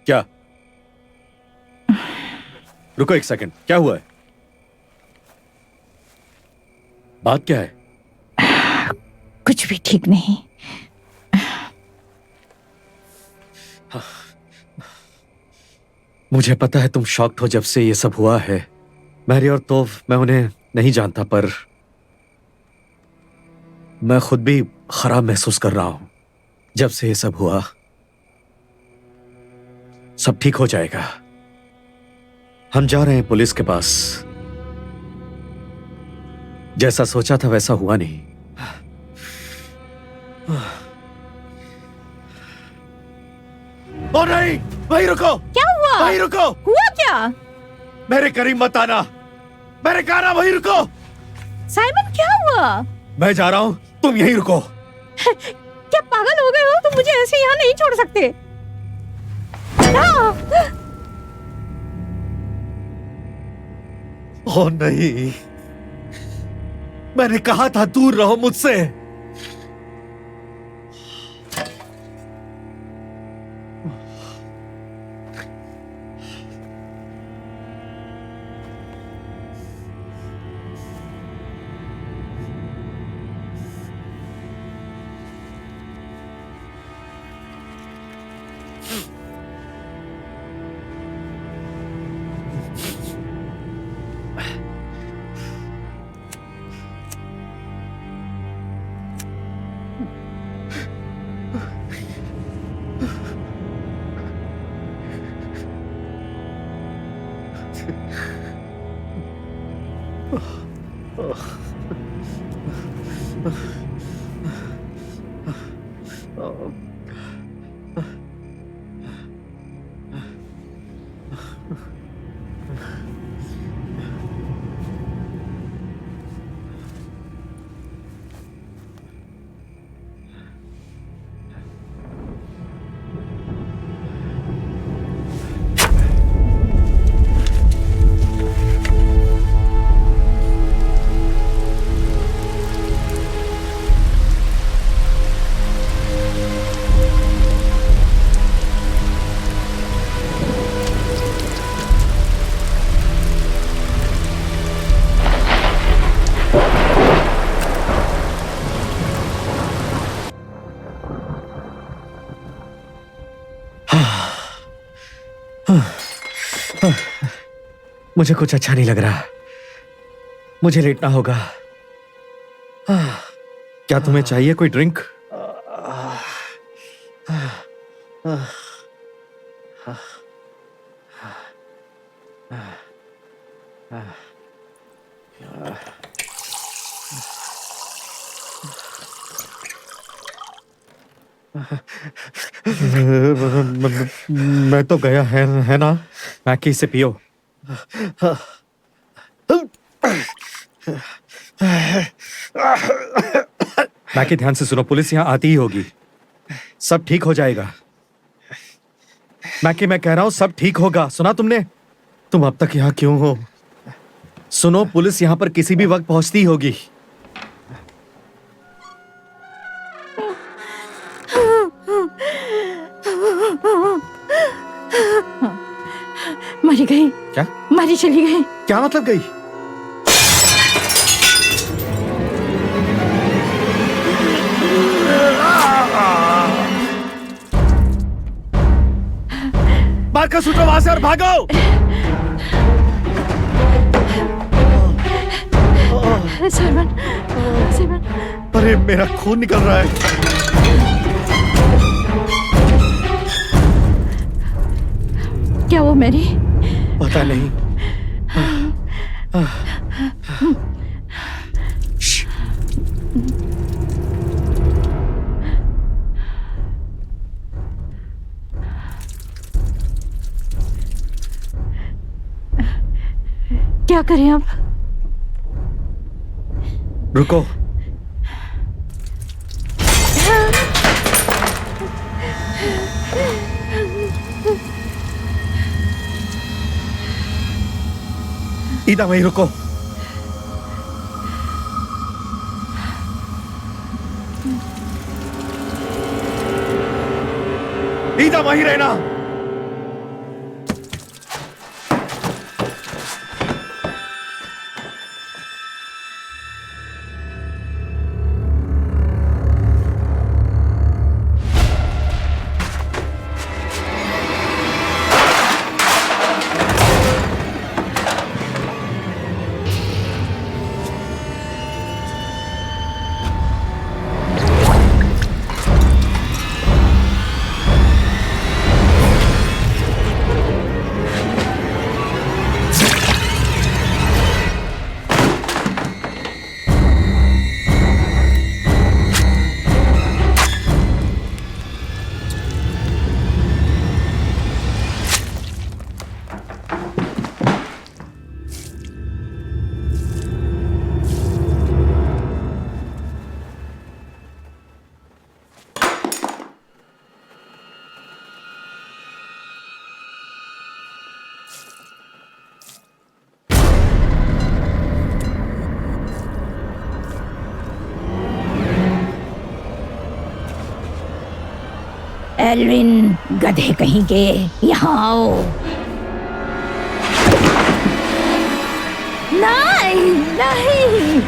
क्या? रुको एक सेकंड, क्या हुआ है? बात क्या है? कुछ भी ठीक नहीं। मुझे पता है तुम शॉक्ड हो जब से ये सब हुआ है। मैरी और तोफ, मैं उन्हें नहीं जानता, पर मैं खुद भी खराब महसूस कर रहा हूं। जब से ये सब हुआ, सब ठीक हो जाएगा। हम जा रहे हैं पुलिस के पास। जैसा सोचा था वैसा हुआ नहीं। ओ नहीं, वहीं रुको, क्या हुआ? वहीं रुको, हुआ क्या? मेरे करीब मत आना, मैंने कहा ना वहीं रुको। साइमन क्या हुआ? मैं जा रहा हूं, तुम यहीं रुको। क्या पागल हो गए हो? तुम मुझे ऐसे यहाँ नहीं छोड़ सकते। ओ नहीं, मैंने कहा था दूर रहो मुझसे। मुझे कुछ अच्छा नहीं लग रहा, मुझे लेटना होगा। क्या तुम्हें चाहिए कोई ड्रिंक? मैं तो गया है ना। मैकी, इसे पियो। मैकी, ध्यान से सुनो, पुलिस यहाँ आती ही होगी। सब ठीक हो जाएगा। मैकी, मैं कह रहा हूं सब ठीक होगा। सुना तुमने? तुम अब तक यहाँ क्यों हो? सुनो, पुलिस यहाँ पर किसी भी वक्त पहुंचती होगी। मरी गई। क्या? मरी चली गई। क्या मतलब गई? मार्कस, उठो वहां से और भागो। Simon, Simon. अरे मेरा खून निकल रहा है। क्या वो मेरी? पता नहीं। क्या करें अब? रुको। ईदा, वहीं रुको। ईदा, वहीं रहना। एल्विन, गधे कहीं के, यहाँ आओ। नहीं नहीं,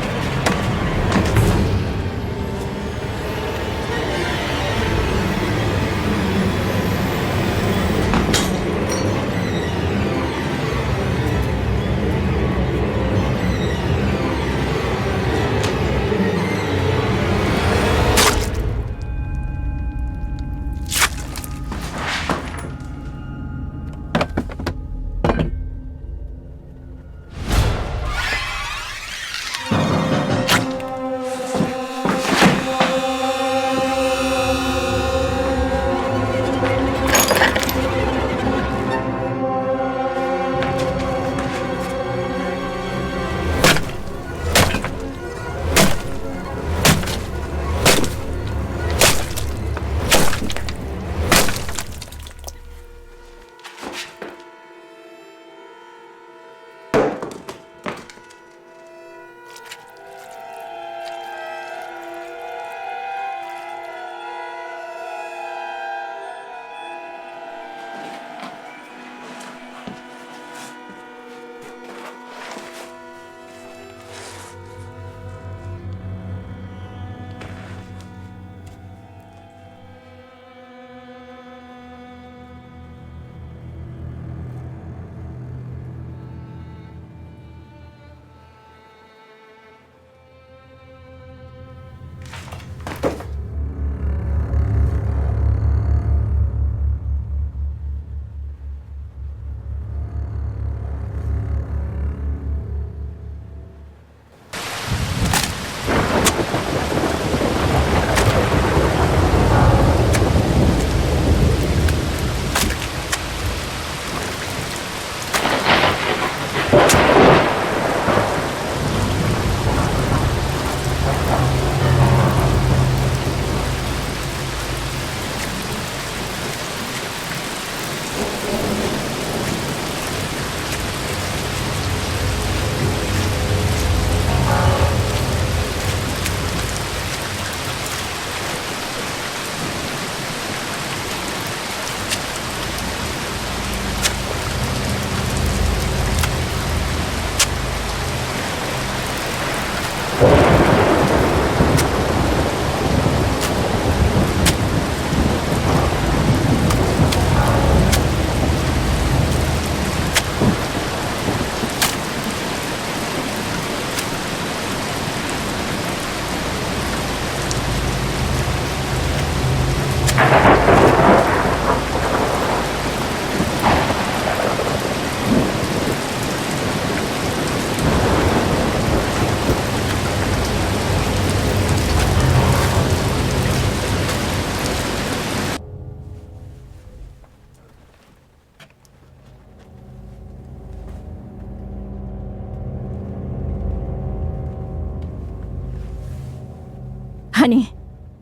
हनी,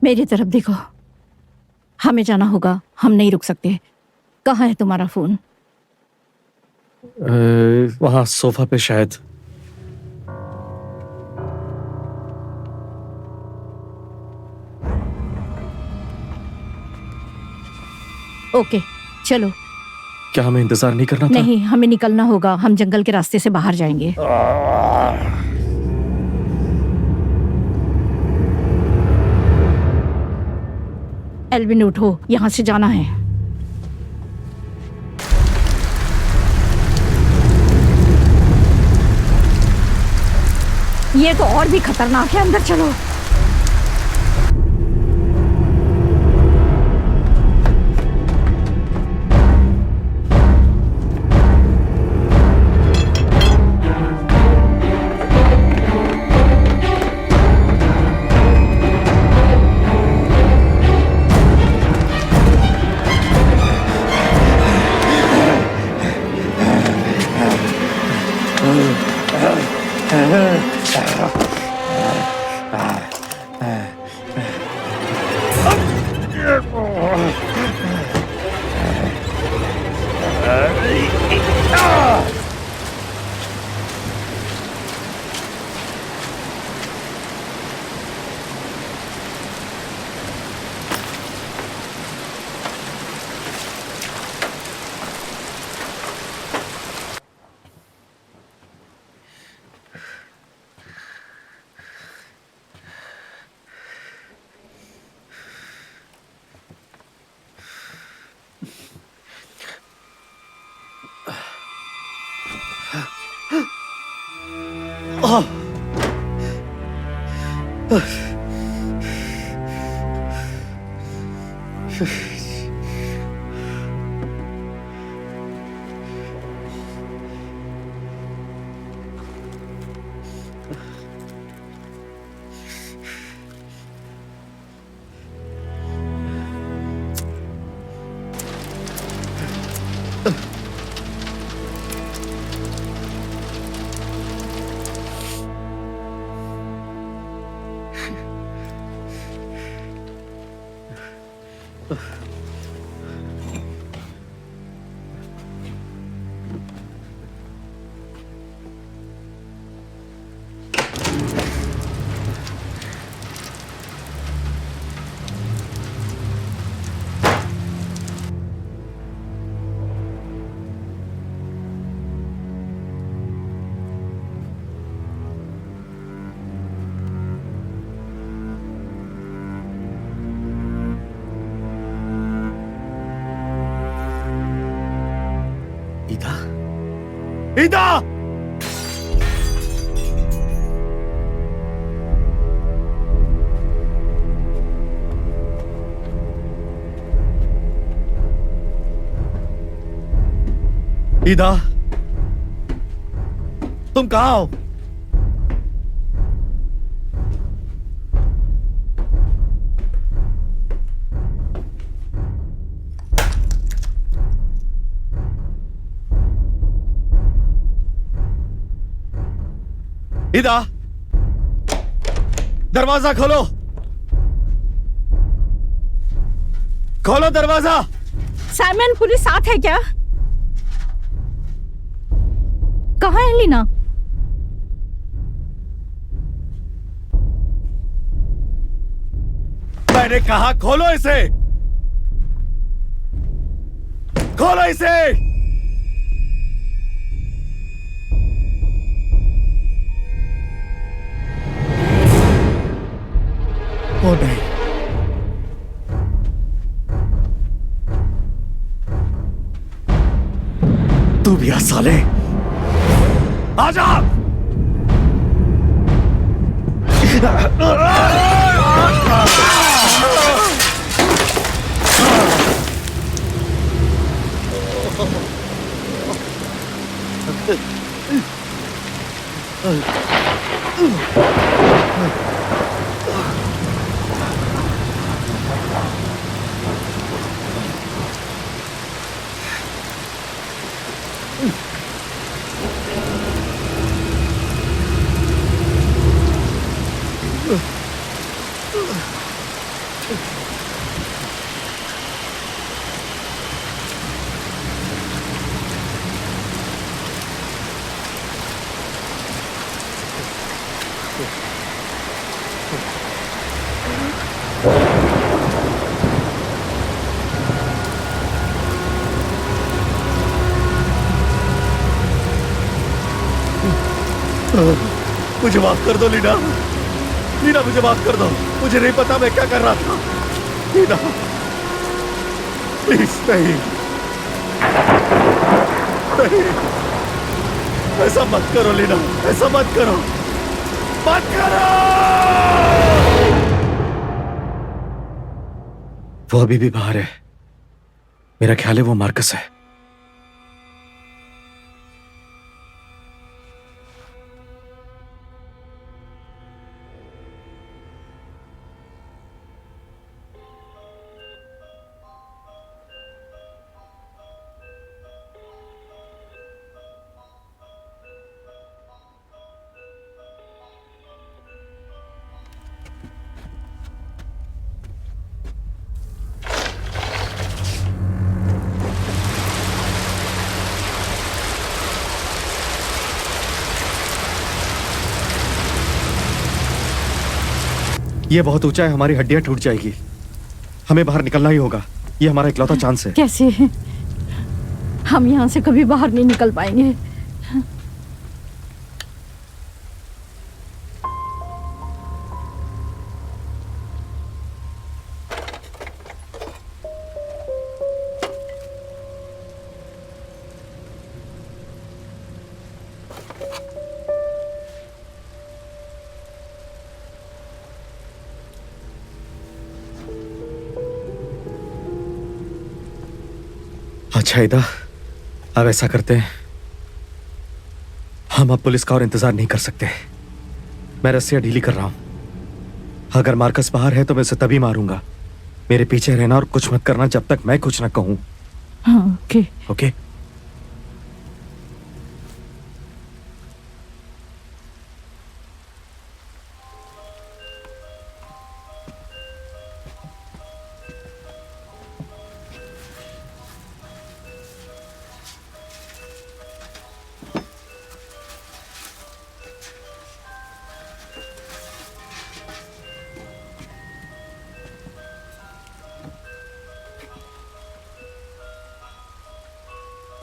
मेरी तरफ देखो, हमें जाना होगा, हम नहीं रुक सकते। कहाँ है तुम्हारा फोन? वहां सोफा पे शायद। ओके, चलो। क्या हमें इंतजार नहीं करना था? नहीं, हमें निकलना होगा, हम जंगल के रास्ते से बाहर जाएंगे। एल्विन उठो, यहाँ से जाना है। ये तो और भी खतरनाक है, अंदर चलो। ईदा, ईदा! ईदा, तुम कहाँ हो? ईदा, दरवाजा खोलो, खोलो दरवाजा। साइमन, पुलिस साथ है क्या? कहाँ है लीना? मैंने कहा खोलो इसे, खोलो इसे। ओ नहीं, तू भी आ साले, आजा। मुझे माफ कर दो लीना, लीना मुझे माफ कर दो। मुझे नहीं पता मैं क्या कर रहा था। लीना प्लीज, नहीं नहीं, ऐसा मत करो लीना, ऐसा मत करो, मत करो। वो अभी भी बाहर है, मेरा ख्याल है वो मार्कस है। ये बहुत ऊंचा है, हमारी हड्डियां टूट जाएगी। हमें बाहर निकलना ही होगा, ये हमारा इकलौता चांस है। कैसे? हम यहाँ से कभी बाहर नहीं निकल पाएंगे। अच्छा ईदा, अब ऐसा करते हैं, हम अब पुलिस का और इंतजार नहीं कर सकते। मैं रस्सियां ढीली कर रहा हूं। अगर मार्कस बाहर है तो मैं उसे तभी मारूंगा। मेरे पीछे रहना और कुछ मत करना जब तक मैं कुछ न कहूं। हाँ, ओके। ओके?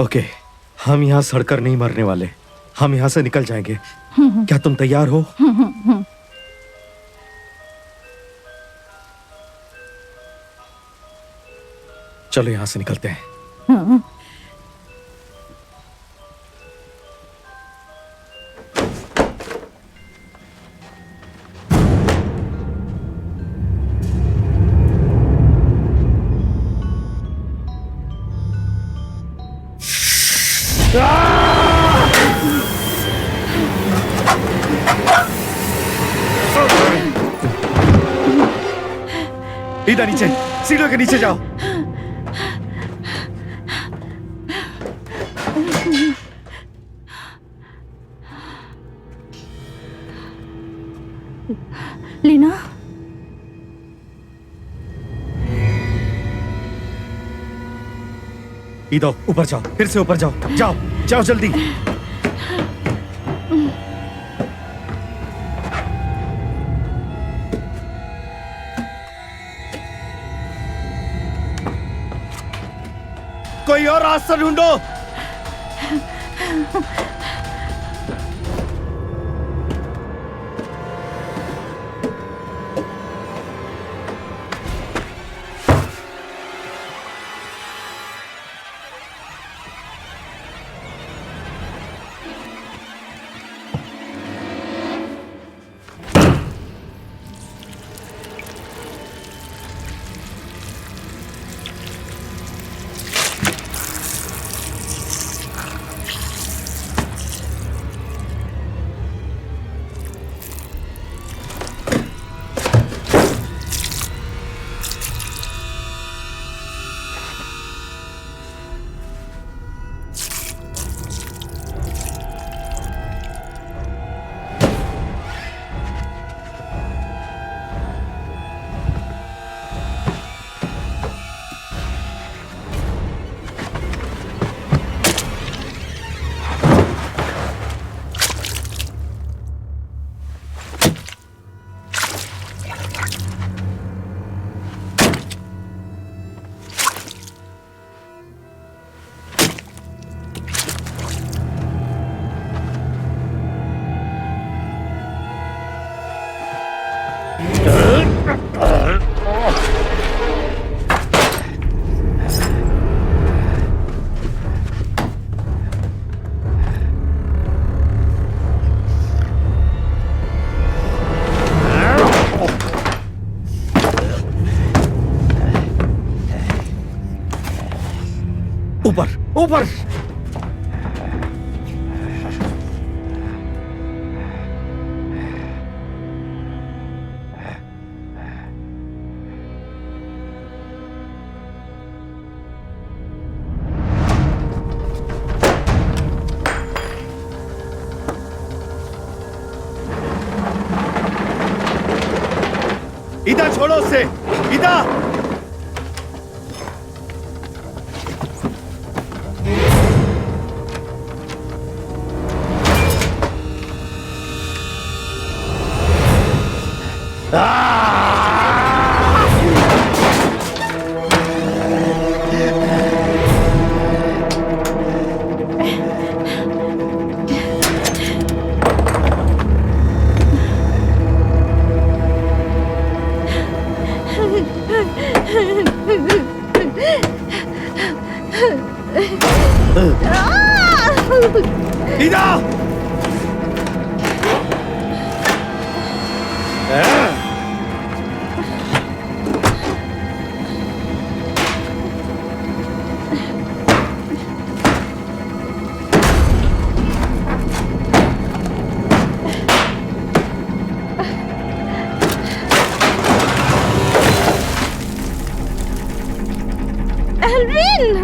ओके, हम यहां सड़कर नहीं मरने वाले। हम यहां से निकल जाएंगे। क्या तुम तैयार हो? चलो यहां से निकलते हैं। इधर नीचे, सीढ़ियों के नीचे जाओ। लीना, इधर ऊपर जाओ, फिर से ऊपर जाओ। जाओ जाओ जल्दी। कोई और रास्ता ढूंढो। ऊपर ऊपर। इधर छोड़ो उसे, इधर। इधर। एल्विन!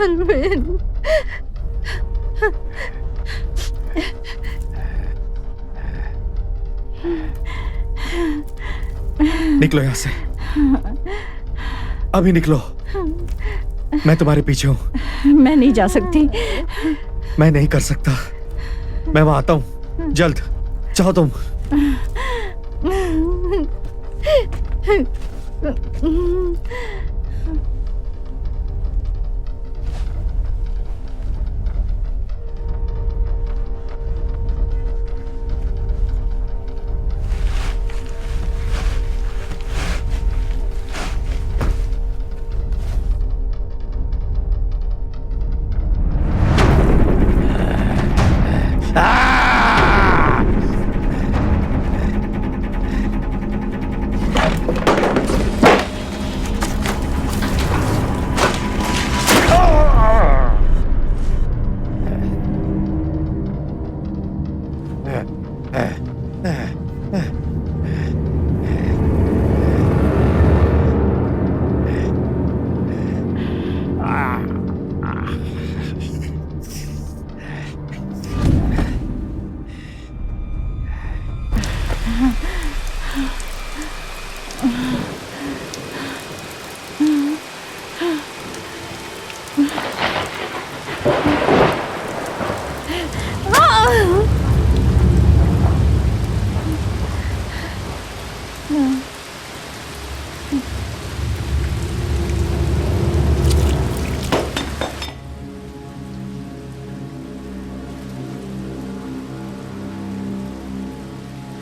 एल्विन! निकलो यहाँ से, अभी निकलो। मैं तुम्हारे पीछे हूँ। मैं नहीं जा सकती। मैं नहीं कर सकता। मैं वहां आता हूँ, जल्द जाओ तुम।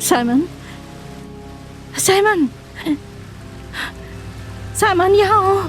साइमन, साइमन, साइमन, यहाँ आओ।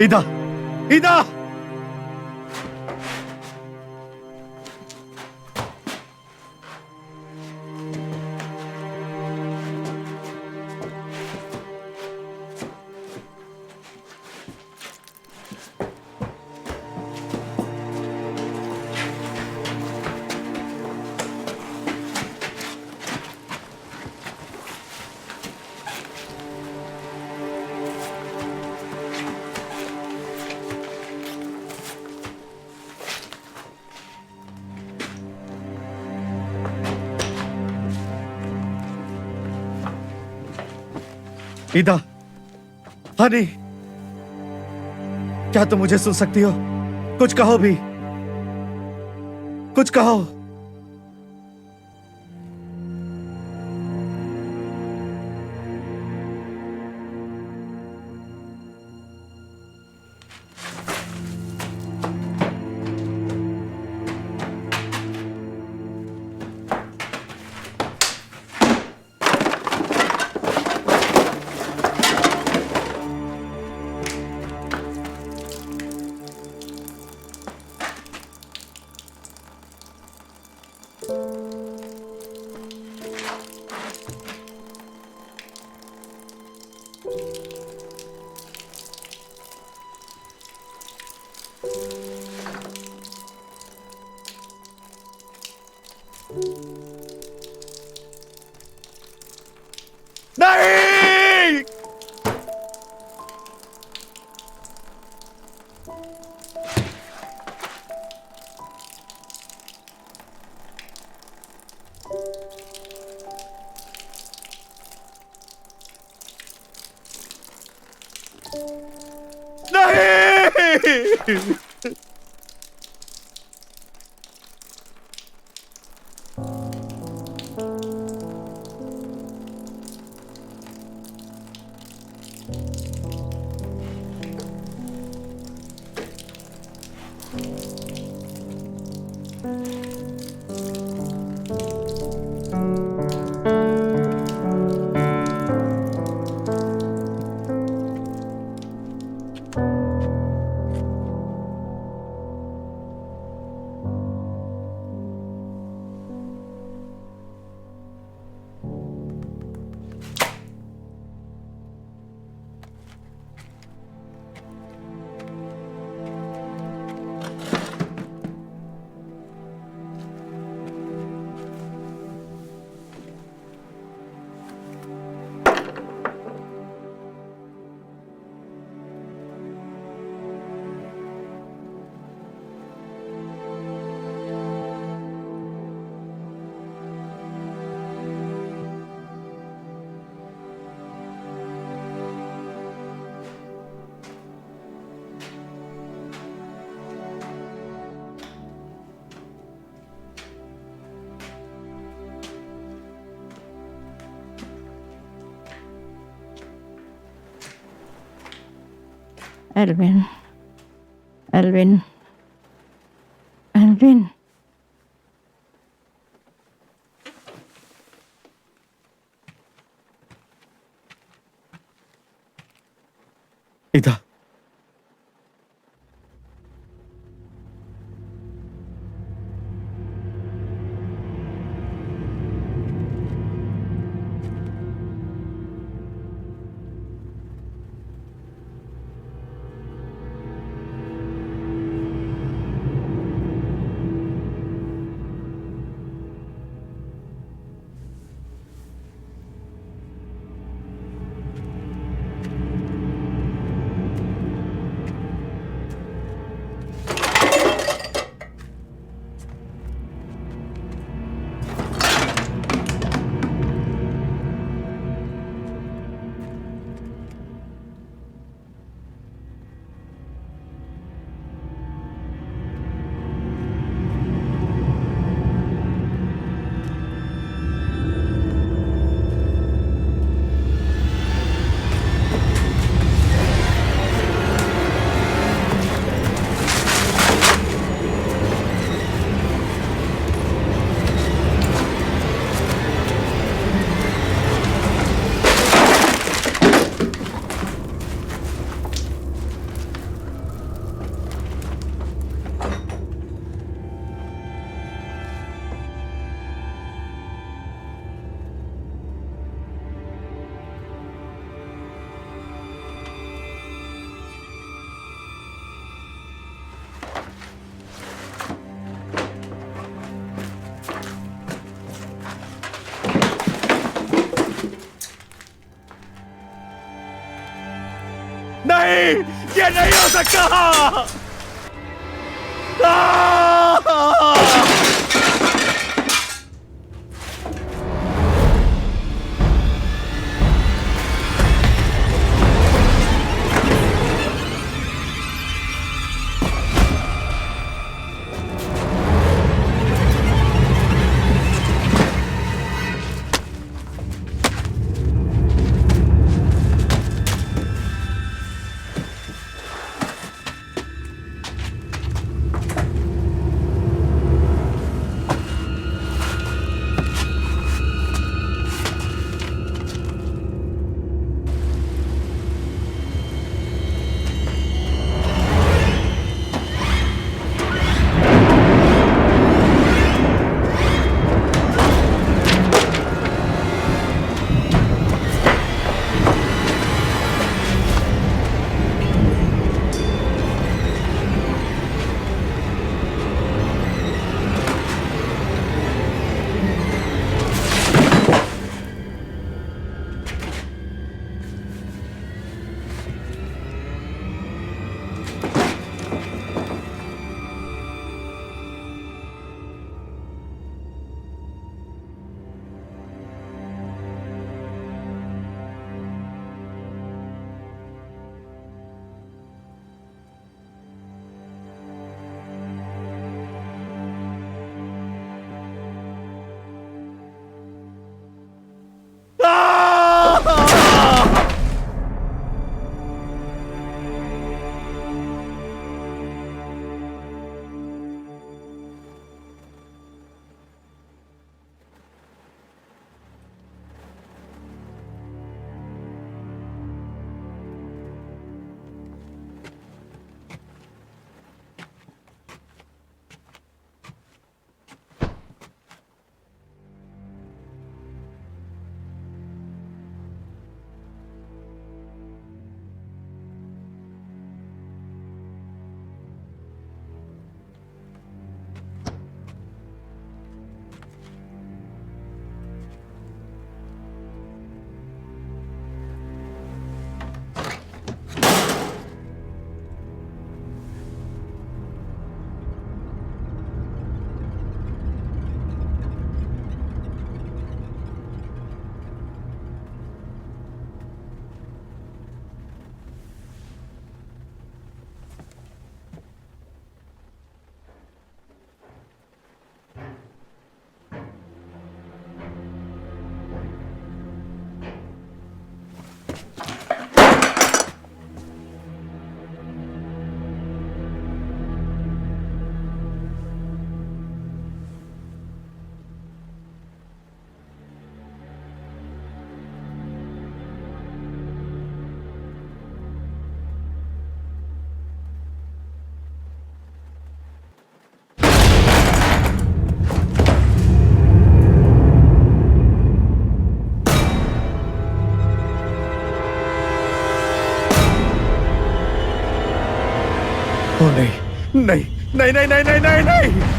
इदा, इदा! ईदा, हनी, क्या तुम मुझे सुन सकती हो? कुछ कहो भी, कुछ कहो। नहीं! नहीं! Alvin, Alvin, Alvin. ईदा, नहीं, ये नहीं हो सकता। ओ नहीं नहीं नहीं नहीं नहीं नहीं नहीं नहीं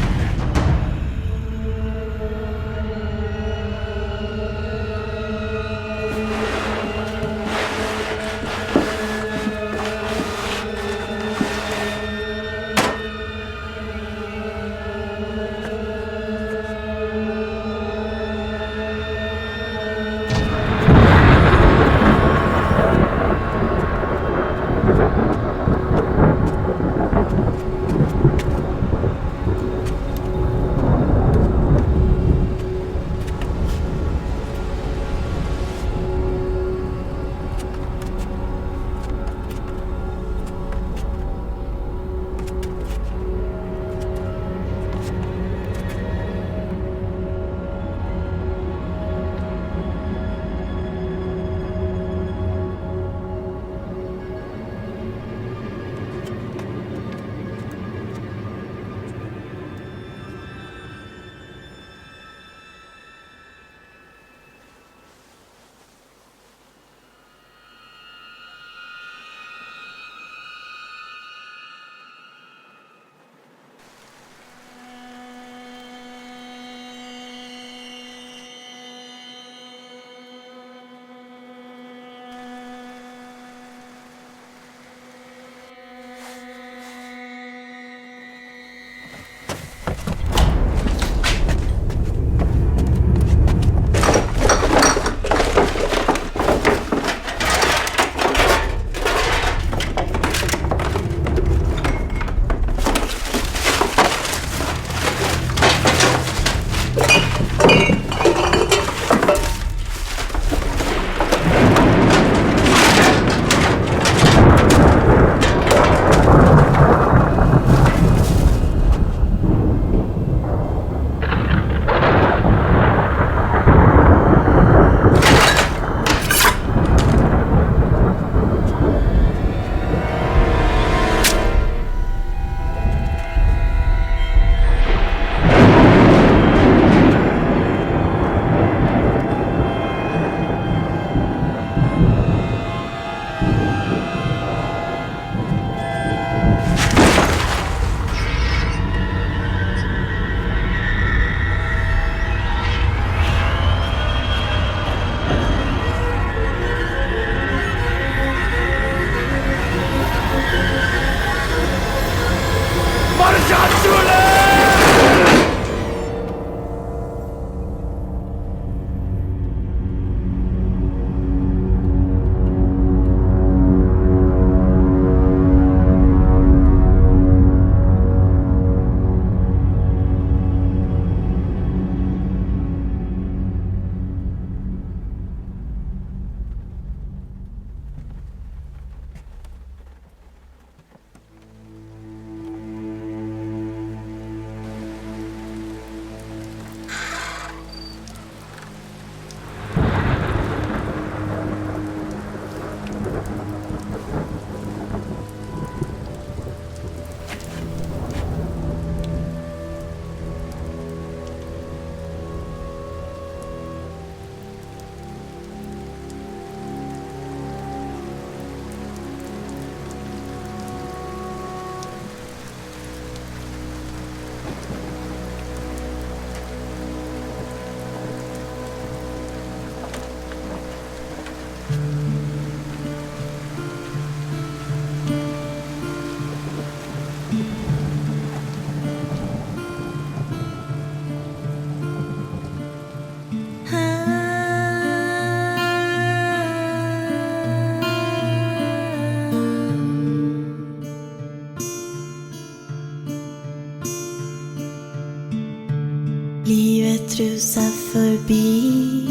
rusa förbi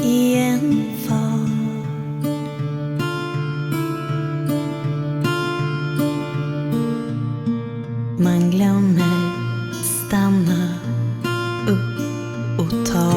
i en fart. Man glömmer stanna upp och ta